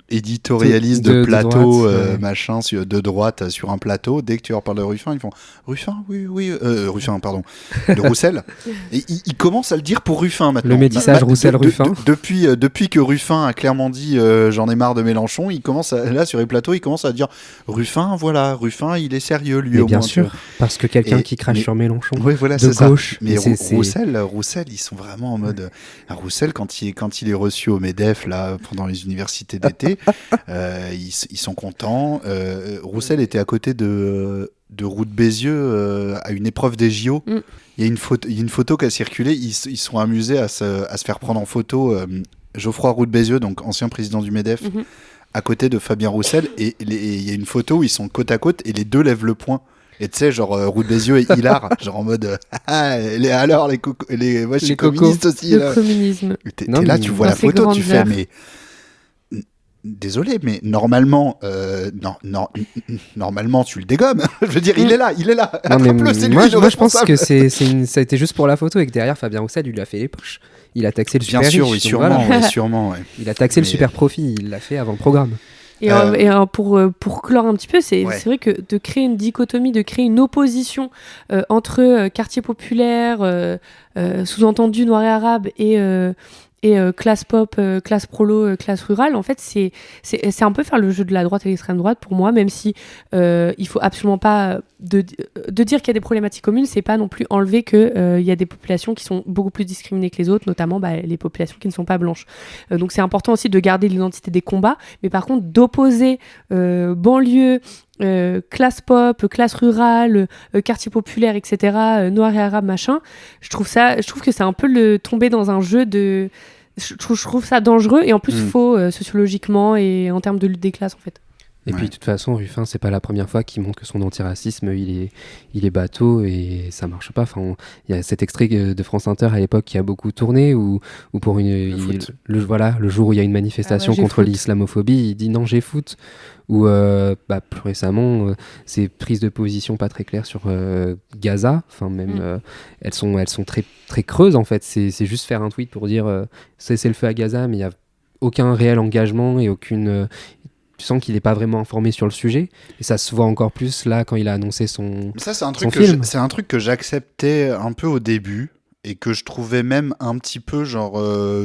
éditorialiste de plateau, droite, machin, de droite sur un plateau. Dès que tu leur parles de Ruffin, ils font Ruffin, oui, Ruffin, pardon, de Roussel. Et ils commencent à le dire pour Ruffin maintenant. Le métissage Roussel-Ruffin. Depuis que Ruffin a clairement dit j'en ai marre de Mélenchon, là sur les plateaux, il commence à dire Ruffin, voilà, Ruffin, il est sérieux lui. Mais bien sûr, parce que quelqu'un qui crache sur Mélenchon, oui, voilà, de gauche. Mais Roussel, ils sont vraiment en mode. Roussel, quand il est reçu au MEDEF là, pendant les universités d'été, ils sont contents. Roussel était à côté de Roux de Bézieux à une épreuve des JO. Il y a une photo qui a circulé. Ils sont amusés à se faire prendre en photo Geoffroy Roux de Bézieux, donc ancien président du MEDEF, à côté de Fabien Roussel. Et il y a une photo où ils sont côte à côte et les deux lèvent le poing. Et tu sais, genre, Roux de Bézieux et Hilar, genre en mode, alors, moi je suis communiste aussi. Le communisme. T'es là, tu vois la photo, tu fais, mais. Désolé, mais normalement, normalement, tu le dégommes. Je veux dire, il est là. Non, mais c'est lui, moi, je pense que ça a été juste pour la photo et que derrière, Fabien Roussel, il lui a fait les poches. Il a taxé le super riche. Bien sûr, oui, sûrement, voilà. sûrement. Ouais. Il a taxé le super profit, il l'a fait avant le programme. Et pour clore un petit peu, c'est vrai que de créer une dichotomie, de créer une opposition entre quartier populaire, sous-entendu noir et arabe, et classe pop, classe prolo, classe rurale, en fait, c'est un peu faire le jeu de la droite et l'extrême droite pour moi, même si il faut absolument pas de dire qu'il y a des problématiques communes, c'est pas non plus enlever que il y a des populations qui sont beaucoup plus discriminées que les autres, notamment les populations qui ne sont pas blanches. Donc c'est important aussi de garder l'identité des combats, mais par contre d'opposer banlieue, classe pop, classe rurale, quartier populaire, etc., noir et arabe, machin, je trouve que c'est un peu tomber dans un jeu de... Je trouve ça dangereux et en plus faux sociologiquement et en termes de lutte des classes en fait. Et puis de toute façon, Ruffin, c'est pas la première fois qu'il montre que son antiracisme, il est bateau et ça marche pas. Enfin, il y a cet extrait de France Inter à l'époque qui a beaucoup tourné où pour le jour où il y a une manifestation contre l'islamophobie, il dit non, j'ai foot. Ou plus récemment, ces prises de position pas très claires sur Gaza, enfin même elles sont très très creuses en fait. C'est juste faire un tweet pour dire c'est le feu à Gaza, mais il y a aucun réel engagement et aucune. Tu sens qu'il n'est pas vraiment informé sur le sujet et ça se voit encore plus là quand il a annoncé son. Ça c'est un truc c'est un truc que j'acceptais un peu au début. et que je trouvais même un petit peu genre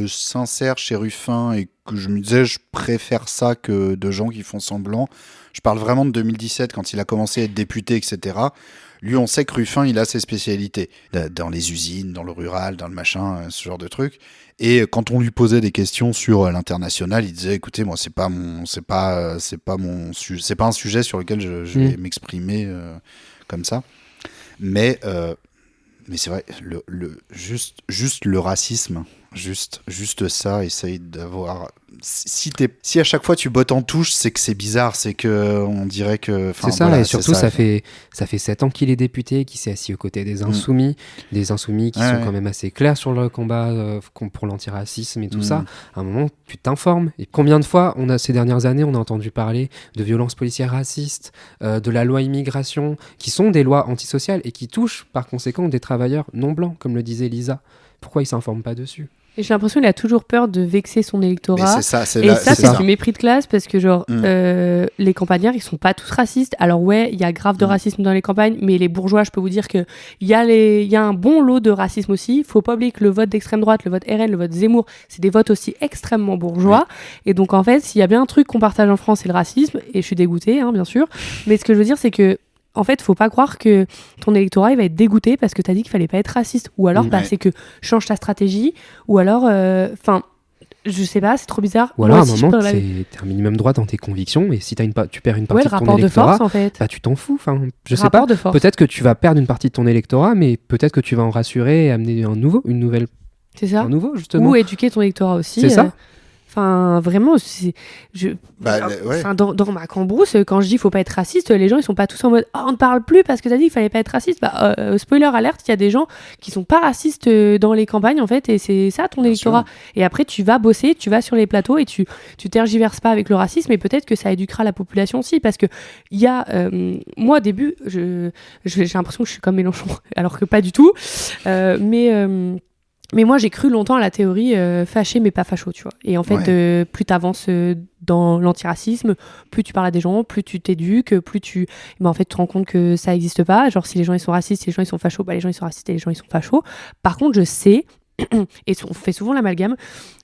sincère chez Ruffin, et que je me disais je préfère ça que de gens qui font semblant. Je parle vraiment de 2017 quand il a commencé à être député, etc. Lui, on sait que Ruffin, il a ses spécialités dans les usines, dans le rural, dans le machin, ce genre de trucs. Et quand on lui posait des questions sur l'international, il disait écoutez, moi c'est pas un sujet sur lequel je vais m'exprimer comme ça. Mais c'est vrai, juste le racisme, juste ça, essaye d'avoir. Si à chaque fois tu bottes en touche, c'est que c'est bizarre, c'est que on dirait que. C'est ça, voilà, et surtout ça fait 7 ans qu'il est député, qu'il s'est assis aux côtés des insoumis, qui sont quand même assez clairs sur le combat pour l'antiracisme et tout ça. À un moment, tu t'informes. Et combien de fois, ces dernières années, on a entendu parler de violences policières racistes, de la loi immigration, qui sont des lois antisociales et qui touchent par conséquent des travailleurs non blancs, comme le disait Lisa. Pourquoi ils ne s'informent pas dessus ? Et j'ai l'impression qu'il a toujours peur de vexer son électorat. Mais c'est du mépris de classe, parce que genre les campagnards, ils sont pas tous racistes. Alors ouais, il y a grave de racisme dans les campagnes, mais les bourgeois, je peux vous dire que il y a un bon lot de racisme aussi. Faut pas oublier que le vote d'extrême droite, le vote RN, le vote Zemmour, c'est des votes aussi extrêmement bourgeois. Et donc en fait, s'il y a bien un truc qu'on partage en France, c'est le racisme. Et je suis dégoûtée, bien sûr. Mais ce que je veux dire, c'est que en fait, faut pas croire que ton électorat il va être dégoûté parce que t'as dit qu'il fallait pas être raciste. Ou alors, c'est que change ta stratégie. Ou alors, je sais pas, c'est trop bizarre. Ou alors, à un moment, t'es un minimum droit dans tes convictions. Et si tu perds une partie de ton électorat, de force, en fait. Bah, tu t'en fous. Je sais pas. Peut-être que tu vas perdre une partie de ton électorat, mais peut-être que tu vas en rassurer et amener une nouvelle. C'est ça. Un nouveau, justement. Ou éduquer ton électorat aussi. C'est ça. Enfin, vraiment, dans ma cambrousse, quand je dis faut pas être raciste, les gens ils sont pas tous en mode on ne parle plus parce que t'as dit qu'il fallait pas être raciste. Spoiler alerte, il y a des gens qui sont pas racistes dans les campagnes en fait, et c'est ça ton électorat. Et après tu vas bosser, tu vas sur les plateaux et tu tergiverses pas avec le racisme, et peut-être que ça éduquera la population aussi, parce que il y a moi au début j'ai l'impression que je suis comme Mélenchon alors que pas du tout, mais moi, j'ai cru longtemps à la théorie fâché mais pas facho, tu vois. Et en fait, plus t'avances dans l'antiracisme, plus tu parles à des gens, plus tu t'éduques, plus tu en fait, tu te rends compte que ça n'existe pas. Genre, si les gens ils sont racistes, si les gens ils sont fachos, les gens ils sont racistes et les gens ils sont fachos. Par contre, je sais, et on fait souvent l'amalgame,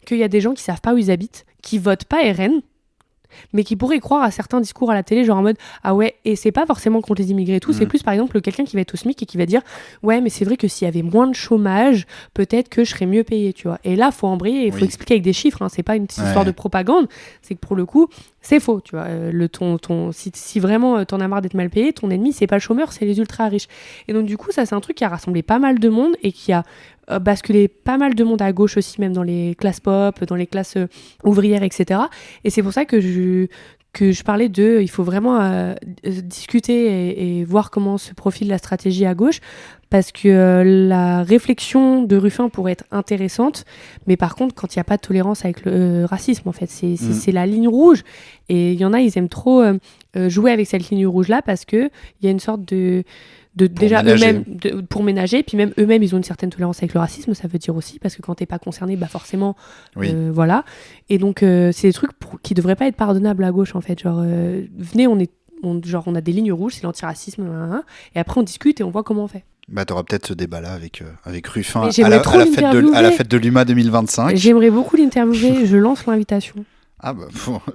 qu'il y a des gens qui savent pas où ils habitent, qui votent pas RN, mais qui pourraient croire à certains discours à la télé, genre en mode ah ouais, et c'est pas forcément contre les immigrés et tout, c'est plus par exemple quelqu'un qui va être au SMIC et qui va dire ouais, mais c'est vrai que s'il y avait moins de chômage, peut-être que je serais mieux payé, tu vois. Et là, faut embrayer, il faut expliquer avec des chiffres, c'est pas une histoire de propagande, c'est que pour le coup, c'est faux, tu vois. Si vraiment t'en as marre d'être mal payé, ton ennemi, c'est pas le chômeur, c'est les ultra riches. Et donc du coup, ça c'est un truc qui a rassemblé pas mal de monde et qui a basculé pas mal de monde à gauche aussi, même dans les classes pop, dans les classes ouvrières, etc. Et c'est pour ça que je parlais il faut vraiment discuter et voir comment se profile la stratégie à gauche, parce que la réflexion de Ruffin pourrait être intéressante, mais par contre, quand il n'y a pas de tolérance avec le racisme, en fait, c'est la ligne rouge. Et il y en a, ils aiment trop jouer avec cette ligne rouge-là, parce qu'il y a une sorte de déjà ménager. Eux-mêmes pour ménager, puis même eux-mêmes ils ont une certaine tolérance avec le racisme, ça veut dire aussi, parce que quand t'es pas concerné, forcément voilà. Et donc c'est des trucs qui devraient pas être pardonnables à gauche, en fait, genre venez, on a des lignes rouges, c'est l'antiracisme, et après on discute et on voit comment on fait. T'auras peut-être ce débat-là avec Ruffin à la fête de l'UMA 2025. J'aimerais beaucoup l'interviewer, je lance l'invitation.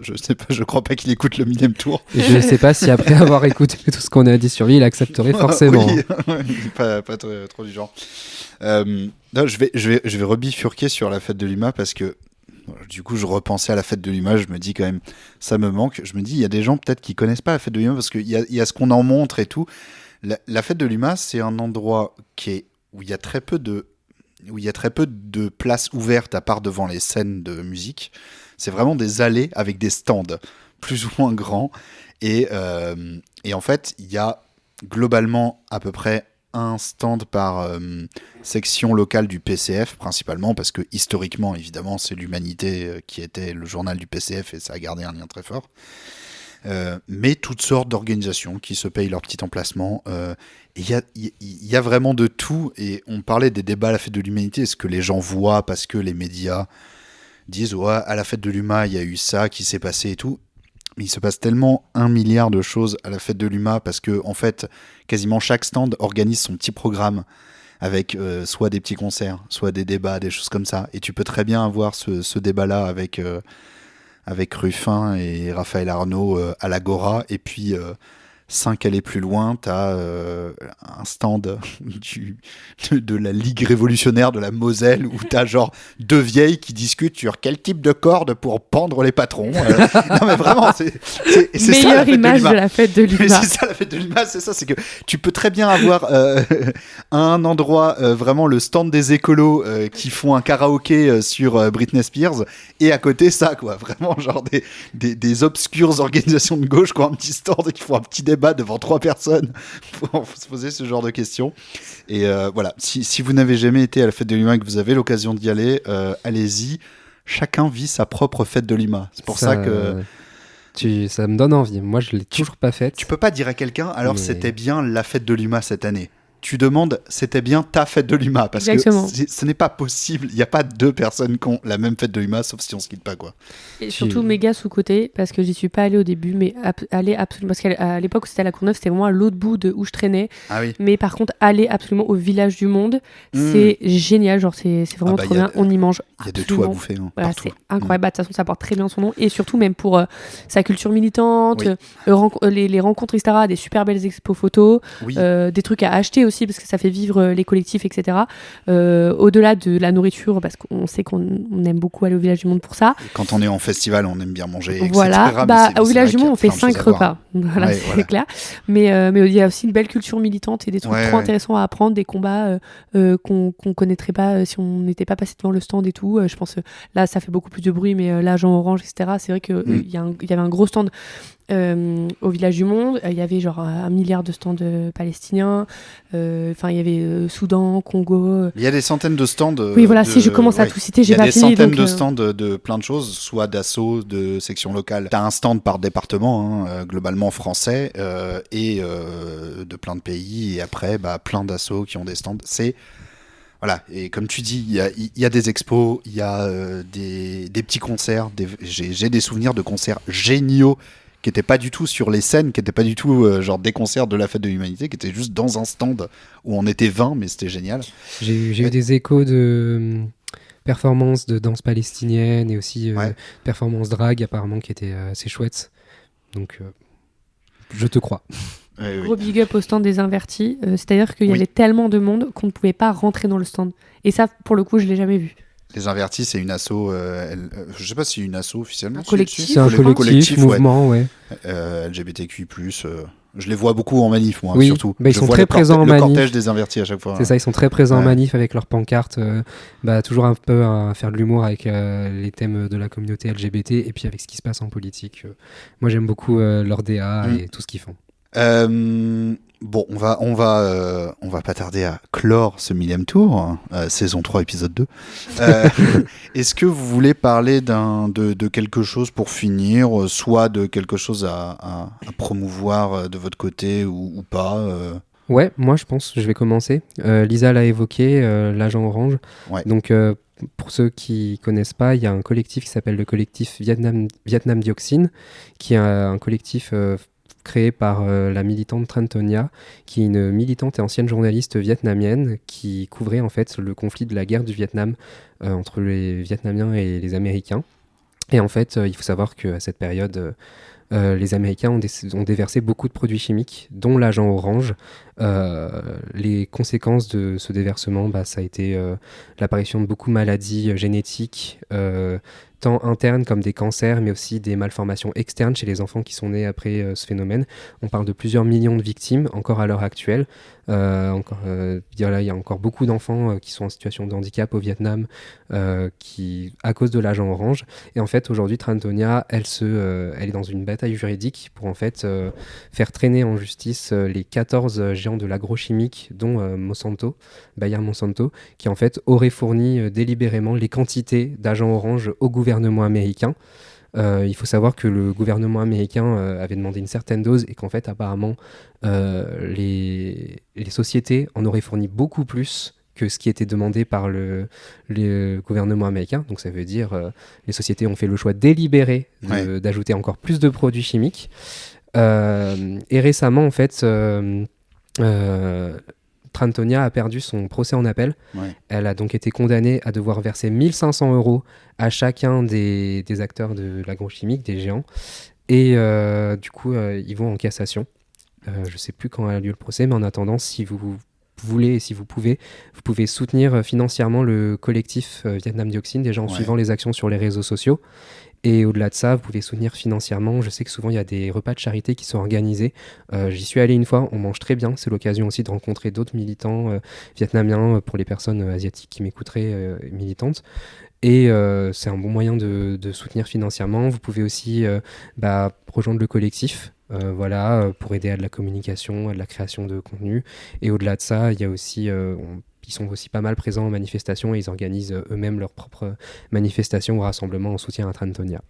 Je sais pas, je crois pas qu'il écoute le 1000e tour. Je sais pas si après avoir écouté tout ce qu'on a dit sur lui, il accepterait forcément. pas trop du genre. Non, je vais rebifurquer sur la fête de l'UMA, parce que du coup je repensais à la fête de l'UMA, je me dis quand même ça me manque. Je me dis il y a des gens peut-être qui connaissent pas la fête de l'UMA, parce qu'il y a ce qu'on en montre et tout. La fête de l'UMA, c'est un endroit où il y a très peu de places ouvertes à part devant les scènes de musique. C'est vraiment des allées avec des stands plus ou moins grands. Et en fait, il y a globalement à peu près un stand par section locale du PCF, principalement, parce que historiquement, évidemment, c'est l'Humanité qui était le journal du PCF et ça a gardé un lien très fort. Mais toutes sortes d'organisations qui se payent leur petit emplacement. Il y a vraiment de tout. Et on parlait des débats à la fête de l'Humanité, ce que les gens voient parce que les médias disent à la fête de l'UMA il y a eu ça qui s'est passé et tout, mais il se passe tellement 1 milliard de choses à la fête de l'UMA, parce que en fait quasiment chaque stand organise son petit programme avec soit des petits concerts, soit des débats, des choses comme ça. Et tu peux très bien avoir ce débat-là avec Ruffin et Raphaël Arnaud à l'Agora, et puis 5 allées plus loin, t'as un stand de la Ligue révolutionnaire de la Moselle où t'as genre 2 vieilles qui discutent sur quel type de corde pour pendre les patrons. Non mais vraiment, c'est meilleure ça, image de la fête de l'UMA. C'est ça la fête de l'UMA, c'est ça, c'est que tu peux très bien avoir à un endroit vraiment le stand des écolos qui font un karaoké sur Britney Spears, et à côté ça quoi, vraiment genre des obscures organisations de gauche qui ont un petit stand et qui font un petit débat devant 3 personnes pour se poser ce genre de questions. Et voilà, si vous n'avez jamais été à la fête de l'UMA et que vous avez l'occasion d'y aller, allez-y. Chacun vit sa propre fête de l'UMA. C'est pour ça que... Ça me donne envie. Moi, je l'ai toujours pas faite. Tu peux pas dire à quelqu'un, alors c'était bien la fête de l'UMA cette année. Tu demandes, c'était bien ta fête de l'UMA, parce Exactement. que ce n'est pas possible. Il n'y a pas 2 personnes qui ont la même fête de l'UMA, sauf si on se quitte pas, quoi. Et surtout méga sous-côté, parce que j'y suis pas allée au début, mais aller absolument, parce qu'à l'époque où c'était à la Courneuve, c'était vraiment à l'autre bout de où je traînais. Ah oui. Mais par contre, aller absolument au village du monde, c'est génial, genre c'est vraiment trop bien. On y mange. Il y a de tout à bouffer. Hein, voilà, c'est incroyable. De toute façon, ça porte très bien son nom, et surtout même pour sa culture militante, les rencontres, etc. Des super belles expos photos, des trucs à acheter aussi, parce que ça fait vivre les collectifs, etc. Au-delà de la nourriture, parce qu'on sait qu'on aime beaucoup aller au Village du Monde pour ça. Et quand on est en festival, on aime bien manger, etc. Voilà, au Village du Monde, on fait 5 repas. Voilà, c'est clair. Mais il y a aussi une belle culture militante et des trucs trop intéressants à apprendre, des combats qu'on connaîtrait pas si on n'était pas passé devant le stand et tout. Je pense là, ça fait beaucoup plus de bruit, mais l'agent orange, etc. C'est vrai qu'il y avait un gros stand au Village du Monde. Il y avait genre 1 milliard de stands palestiniens. Enfin, il y avait Soudan, Congo. Il y a des centaines de stands. Oui, voilà, si je commence à tout citer, j'ai pas fini. Il y a des centaines de stands de plein de choses, soit d'assaut, de section locale. T'as un stand par département, globalement français, et de plein de pays. Et après, plein d'assauts qui ont des stands. Voilà, et comme tu dis, il y a des expos, il y a des petits concerts. J'ai des souvenirs de concerts géniaux qui n'étaient pas du tout sur les scènes, qui n'étaient pas du tout genre des concerts de la fête de l'humanité, qui étaient juste dans un stand où on était 20, mais c'était génial. J'ai eu des échos de performances de danse palestinienne et aussi performances drag apparemment qui étaient assez chouettes. Donc, je te crois. Gros big up au stand des Invertis. C'est-à-dire qu'il y avait tellement de monde qu'on ne pouvait pas rentrer dans le stand. Et ça, pour le coup, je ne l'ai jamais vu. Les Invertis, c'est une asso, je sais pas si c'est une asso officiellement. Un collectif. C'est un collectif, mouvement, LGBTQI+. Je les vois beaucoup en manif, moi, surtout. Ils sont très présents en manif. Le cortège des Invertis à chaque fois. C'est ça, ils sont très présents en manif avec leurs pancartes, toujours un peu à faire de l'humour avec les thèmes de la communauté LGBT et puis avec ce qui se passe en politique. Moi, j'aime beaucoup leur DA et tout ce qu'ils font. Bon, on va pas tarder à clore ce 1000e tour, saison 3, épisode 2. Est-ce que vous voulez parler de quelque chose pour finir, soit de quelque chose à promouvoir de votre côté ou pas Ouais, moi je pense, je vais commencer. Lisa l'a évoqué, l'agent orange. Ouais. Donc pour ceux qui connaissent pas, il y a un collectif qui s'appelle le collectif Vietnam Dioxine, qui est un collectif créé par la militante Trentonia, qui est une militante et ancienne journaliste vietnamienne qui couvrait en fait le conflit de la guerre du Vietnam entre les Vietnamiens et les Américains. Et en fait, il faut savoir qu'à cette période, les Américains ont déversé beaucoup de produits chimiques, dont l'agent orange. Les conséquences de ce déversement, ça a été l'apparition de beaucoup de maladies génétiques, tant internes comme des cancers, mais aussi des malformations externes chez les enfants qui sont nés après ce phénomène. On parle de plusieurs millions de victimes, encore à l'heure actuelle. Il y a encore beaucoup d'enfants qui sont en situation de handicap au Vietnam à cause de l'agent orange. Et en fait, aujourd'hui, Trentonia, elle est dans une bataille juridique pour en fait faire traîner en justice les 14 géants de l'agrochimique, dont Bayer Monsanto, qui en fait aurait fourni délibérément les quantités d'agents orange au gouvernement américain. Il faut savoir que le gouvernement américain avait demandé une certaine dose et qu'en fait apparemment les sociétés en auraient fourni beaucoup plus que ce qui était demandé par le gouvernement américain. Donc ça veut dire les sociétés ont fait le choix délibéré d'ajouter encore plus de produits chimiques. Et récemment en fait Trantonia a perdu son procès en appel. Ouais. Elle a donc été condamnée à devoir verser 1 500 € à chacun des acteurs de l'agrochimique, des géants. Et du coup, ils vont en cassation. Je ne sais plus quand a lieu le procès, mais en attendant, si vous voulez et si vous pouvez soutenir financièrement le collectif Vietnam Dioxine, déjà en suivant les actions sur les réseaux sociaux. Et au-delà de ça, vous pouvez soutenir financièrement. Je sais que souvent, il y a des repas de charité qui sont organisés. J'y suis allé une fois, on mange très bien. C'est l'occasion aussi de rencontrer d'autres militants vietnamiens pour les personnes asiatiques qui m'écouteraient, militantes. Et c'est un bon moyen de soutenir financièrement. Vous pouvez aussi rejoindre le collectif pour aider à de la communication, à de la création de contenu. Et au-delà de ça, il y a aussi... Ils sont aussi pas mal présents en manifestations et ils organisent eux-mêmes leurs propres manifestations ou rassemblements en soutien à Trantonia.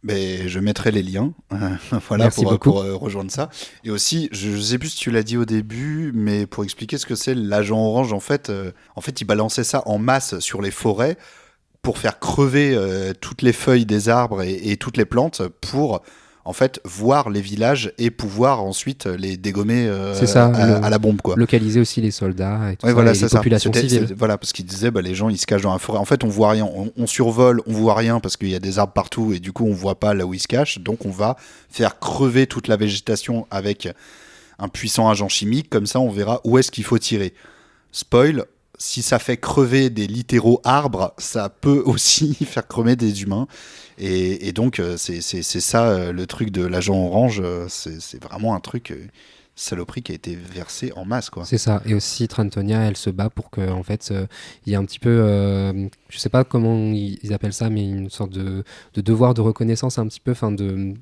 Mais je mettrai les liens Merci pour rejoindre ça. Et aussi, je ne sais plus si tu l'as dit au début, mais pour expliquer ce que c'est l'agent orange, en fait, il balançait ça en masse sur les forêts pour faire crever toutes les feuilles des arbres et toutes les plantes pour... en fait, voir les villages et pouvoir ensuite les dégommer à la bombe, quoi. Localiser aussi les soldats et tout et les populations civiles. Voilà, parce qu'il disait, les gens, ils se cachent dans la forêt. En fait, on voit rien. On survole, on voit rien parce qu'il y a des arbres partout et du coup, on voit pas là où ils se cachent. Donc, on va faire crever toute la végétation avec un puissant agent chimique. Comme ça, on verra où est-ce qu'il faut tirer. Spoil, si ça fait crever des littéraux arbres, ça peut aussi faire crever des humains. Et donc, c'est ça le truc de l'agent orange. C'est vraiment un truc saloperie qui a été versé en masse, quoi. C'est ça. Et aussi, Trantonia, elle se bat pour que, en fait, il y ait un petit peu, je sais pas comment ils appellent ça, mais une sorte de devoir de reconnaissance, un petit peu,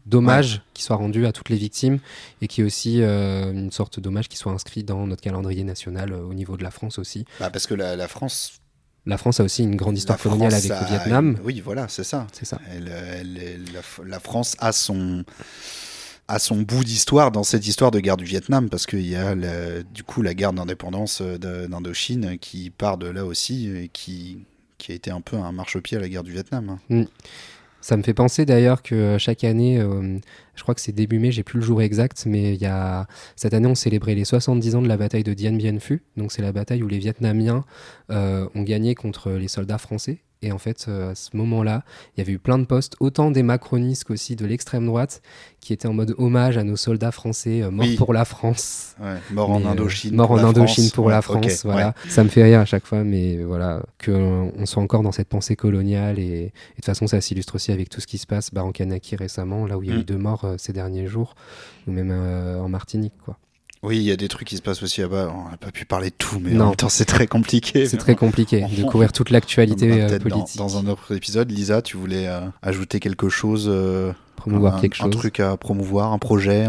d'hommage qui soit rendu à toutes les victimes et qui est aussi une sorte d'hommage qui soit inscrit dans notre calendrier national au niveau de la France aussi. Parce que la France... La France a aussi une grande histoire coloniale avec le Vietnam. Oui, voilà, c'est ça. C'est ça. La France a son bout d'histoire dans cette histoire de guerre du Vietnam, parce qu'il y a du coup la guerre d'indépendance d'Indochine qui part de là aussi et qui a été un peu un marchepied à la guerre du Vietnam. Ça me fait penser d'ailleurs que chaque année, je crois que c'est début mai, j'ai plus le jour exact, mais cette année on célébrait les 70 ans de la bataille de Dien Bien Phu. Donc c'est la bataille où les Vietnamiens ont gagné contre les soldats français. Et en fait, à ce moment-là, il y avait eu plein de posts, autant des macronistes qu'aussi de l'extrême droite, qui étaient en mode hommage à nos soldats français morts pour la France. Ouais, morts en Indochine. Morts en Indochine pour la France, okay, voilà. Ouais. Ça me fait rire à chaque fois, mais voilà, qu'on soit encore dans cette pensée coloniale. Et de toute façon, ça s'illustre aussi avec tout ce qui se passe en Kanaki récemment, là où il y a eu 2 morts ces derniers jours, ou même en Martinique, quoi. Oui, il y a des trucs qui se passent aussi là-bas. On n'a pas pu parler de tout, mais en même temps, c'est très compliqué. C'est très compliqué de couvrir toute l'actualité politique. Dans un autre épisode, Lisa, tu voulais ajouter quelque chose promouvoir quelque chose. Un truc à promouvoir, un projet,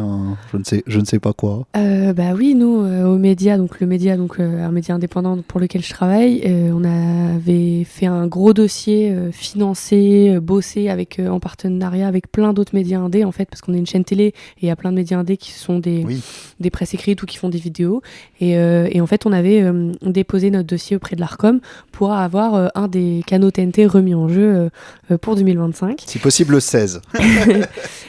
je ne sais pas quoi. Oui, nous, aux médias, un média indépendant pour lequel je travaille, on avait fait un gros dossier financé, bossé en partenariat avec plein d'autres médias indés, en fait, parce qu'on est une chaîne télé et il y a plein de médias indés qui sont des presses écrites ou qui font des vidéos. Et en fait, on avait déposé notre dossier auprès de l'Arcom pour avoir un des canaux TNT remis en jeu pour 2025. Si possible, le 16.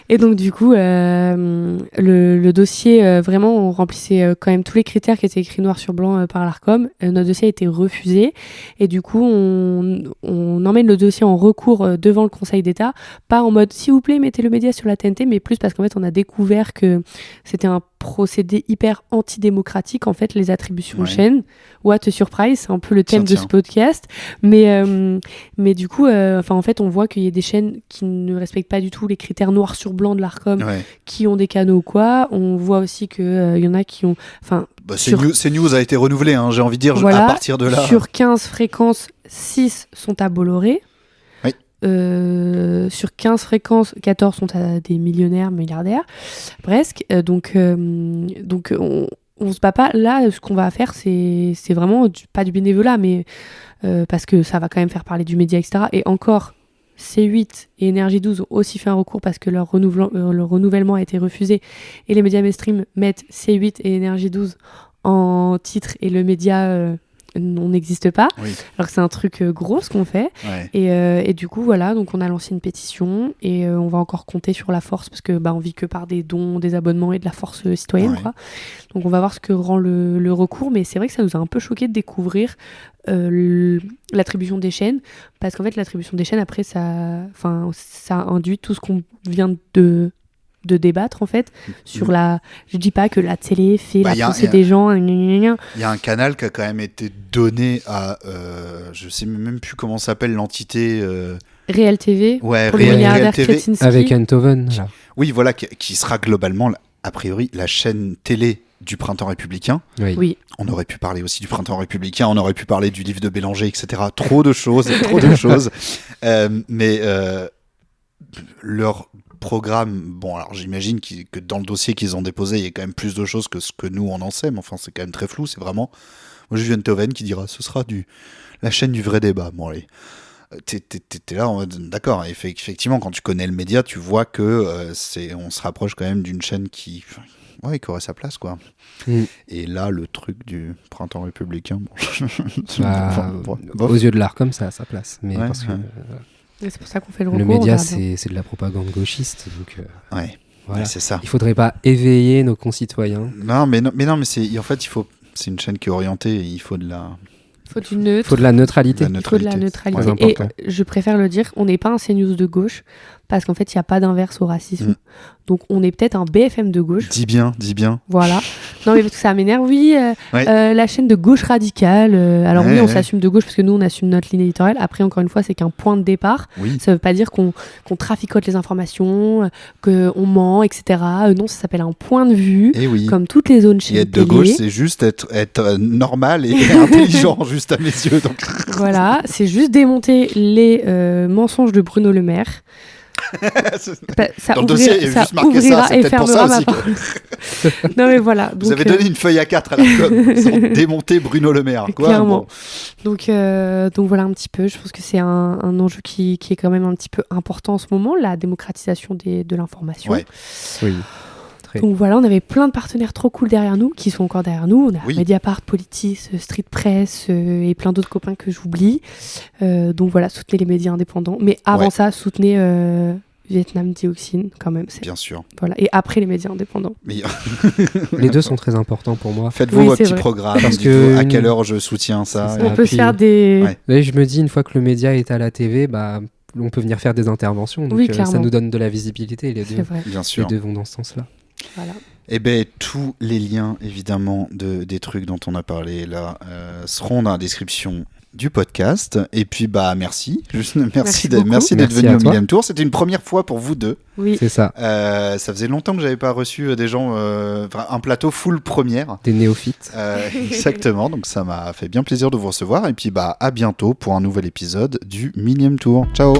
Et donc du coup, le dossier, vraiment, on remplissait quand même tous les critères qui étaient écrits noir sur blanc par l'Arcom. Notre dossier a été refusé et du coup, on emmène le dossier en recours devant le Conseil d'État, pas en mode s'il vous plaît mettez le média sur la TNT, mais plus parce qu'en fait on a découvert que c'était un procédé hyper antidémocratique, en fait, les attributions de chaîne. What a surprise, c'est un peu le thème de ce podcast. Mais du coup, en fait, on voit qu'il y a des chaînes qui ne respectent pas du tout les critères noir sur blanc de l'Arcom, qui ont des canaux ou quoi. On voit aussi qu'il y en a qui ont... CNews a été renouvelé, hein, j'ai envie de dire, à partir de là. Sur 15 fréquences, 6 sont à Bolloré. Sur 15 fréquences, 14 sont à des milliardaires, presque. Donc on se bat pas. Là, ce qu'on va faire, c'est vraiment pas du bénévolat, mais parce que ça va quand même faire parler du média, etc. Et encore, C8 et Énergie 12 ont aussi fait un recours parce que leur renouvellement a été refusé. Et les médias mainstream mettent C8 et Énergie 12 en titre et le média on n'existe pas, alors que c'est un truc gros ce qu'on fait. Et du coup, voilà, donc on a lancé une pétition et on va encore compter sur la force parce que on vit que par des dons, des abonnements et de la force citoyenne, quoi. Donc on va voir ce que rend le recours, mais c'est vrai que ça nous a un peu choqué de découvrir l'attribution des chaînes, parce qu'en fait l'attribution des chaînes, après ça induit tout ce qu'on vient de débattre en fait sur je dis pas que la télé fait la pensée des gens. Il y a un canal qui a quand même été donné à je sais même plus comment s'appelle l'entité Réel TV, pour le milliardaire Kretinsky, avec Eindhoven. Oui, voilà, qui sera globalement a priori la chaîne télé du Printemps républicain. Oui. On aurait pu parler aussi du Printemps républicain, on aurait pu parler du livre de Bélanger, etc. Trop de choses. Mais leur programme, bon, alors j'imagine que dans le dossier qu'ils ont déposé, il y a quand même plus de choses que ce que nous on en sait, mais enfin c'est quand même très flou. C'est vraiment, moi j'ai vu Eindhoven qui dira ce sera la chaîne du vrai débat. Bon allez, t'es là en mode d'accord. Effectivement, quand tu connais le média, tu vois que on se rapproche quand même d'une chaîne qui aurait sa place, quoi. Et là, le truc du Printemps républicain, aux yeux de l'ARCOM, ça a sa place. Mais parce que c'est pour ça qu'on fait le recours. Le média, c'est de la propagande gauchiste, donc voilà. C'est ça. Il faudrait pas éveiller nos concitoyens. Non, mais en fait, c'est une chaîne qui est orientée. Il faut de la. Il faut de la neutralité. Il faut de la neutralité. Et je préfère le dire, on n'est pas un CNews de gauche, parce qu'en fait, il n'y a pas d'inverse au racisme. Donc, on est peut-être un BFM de gauche. Dis bien. Voilà. Non, mais parce que ça m'énerve, la chaîne de gauche radicale. Alors on s'assume de gauche, parce que nous, on assume notre ligne éditoriale. Après, encore une fois, c'est qu'un point de départ. Ça ne veut pas dire qu'on traficote les informations, qu'on ment, etc. Non, ça s'appelle un point de vue, comme toutes les zones chaînes. Et être de gauche, c'est juste être normal et intelligent, juste à mes yeux. Donc. Voilà, c'est juste démonter les mensonges de Bruno Le Maire. Ça dans le dossier, il y a juste marqué ça, c'est peut-être pour ça aussi. Non mais voilà. Donc, vous avez donné une feuille A4 à l'ARCOM sans démonter Bruno Le Maire. Clairement. Bon. Donc voilà un petit peu. Je pense que c'est un enjeu qui est quand même un petit peu important en ce moment, la démocratisation de l'information. Oui. Donc voilà, on avait plein de partenaires trop cool derrière nous, qui sont encore derrière nous. On a Mediapart, Politis, Street Press et plein d'autres copains que j'oublie. Donc voilà, soutenez les médias indépendants. Mais avant ça, soutenez Vietnam Dioxine quand même. Bien sûr. Voilà. Et après les médias indépendants. Mais... les deux sont très importants pour moi. Faites-vous vos petits programmes. Parce que à quelle heure je soutiens ça. On peut se faire des... Je me dis, une fois que le média est à la TV, on peut venir faire des interventions. Donc ça nous donne de la visibilité. Les deux vont dans ce sens-là. Voilà. Eh bien, tous les liens, évidemment, des trucs dont on a parlé là, seront dans la description du podcast. Et puis, merci. Merci d'être venu au Millième Tour. C'était une première fois pour vous deux. Oui, c'est ça. Ça faisait longtemps que j'avais pas reçu des gens, un plateau full première. Des néophytes. Exactement. Donc, ça m'a fait bien plaisir de vous recevoir. Et puis, à bientôt pour un nouvel épisode du Millième Tour. Ciao.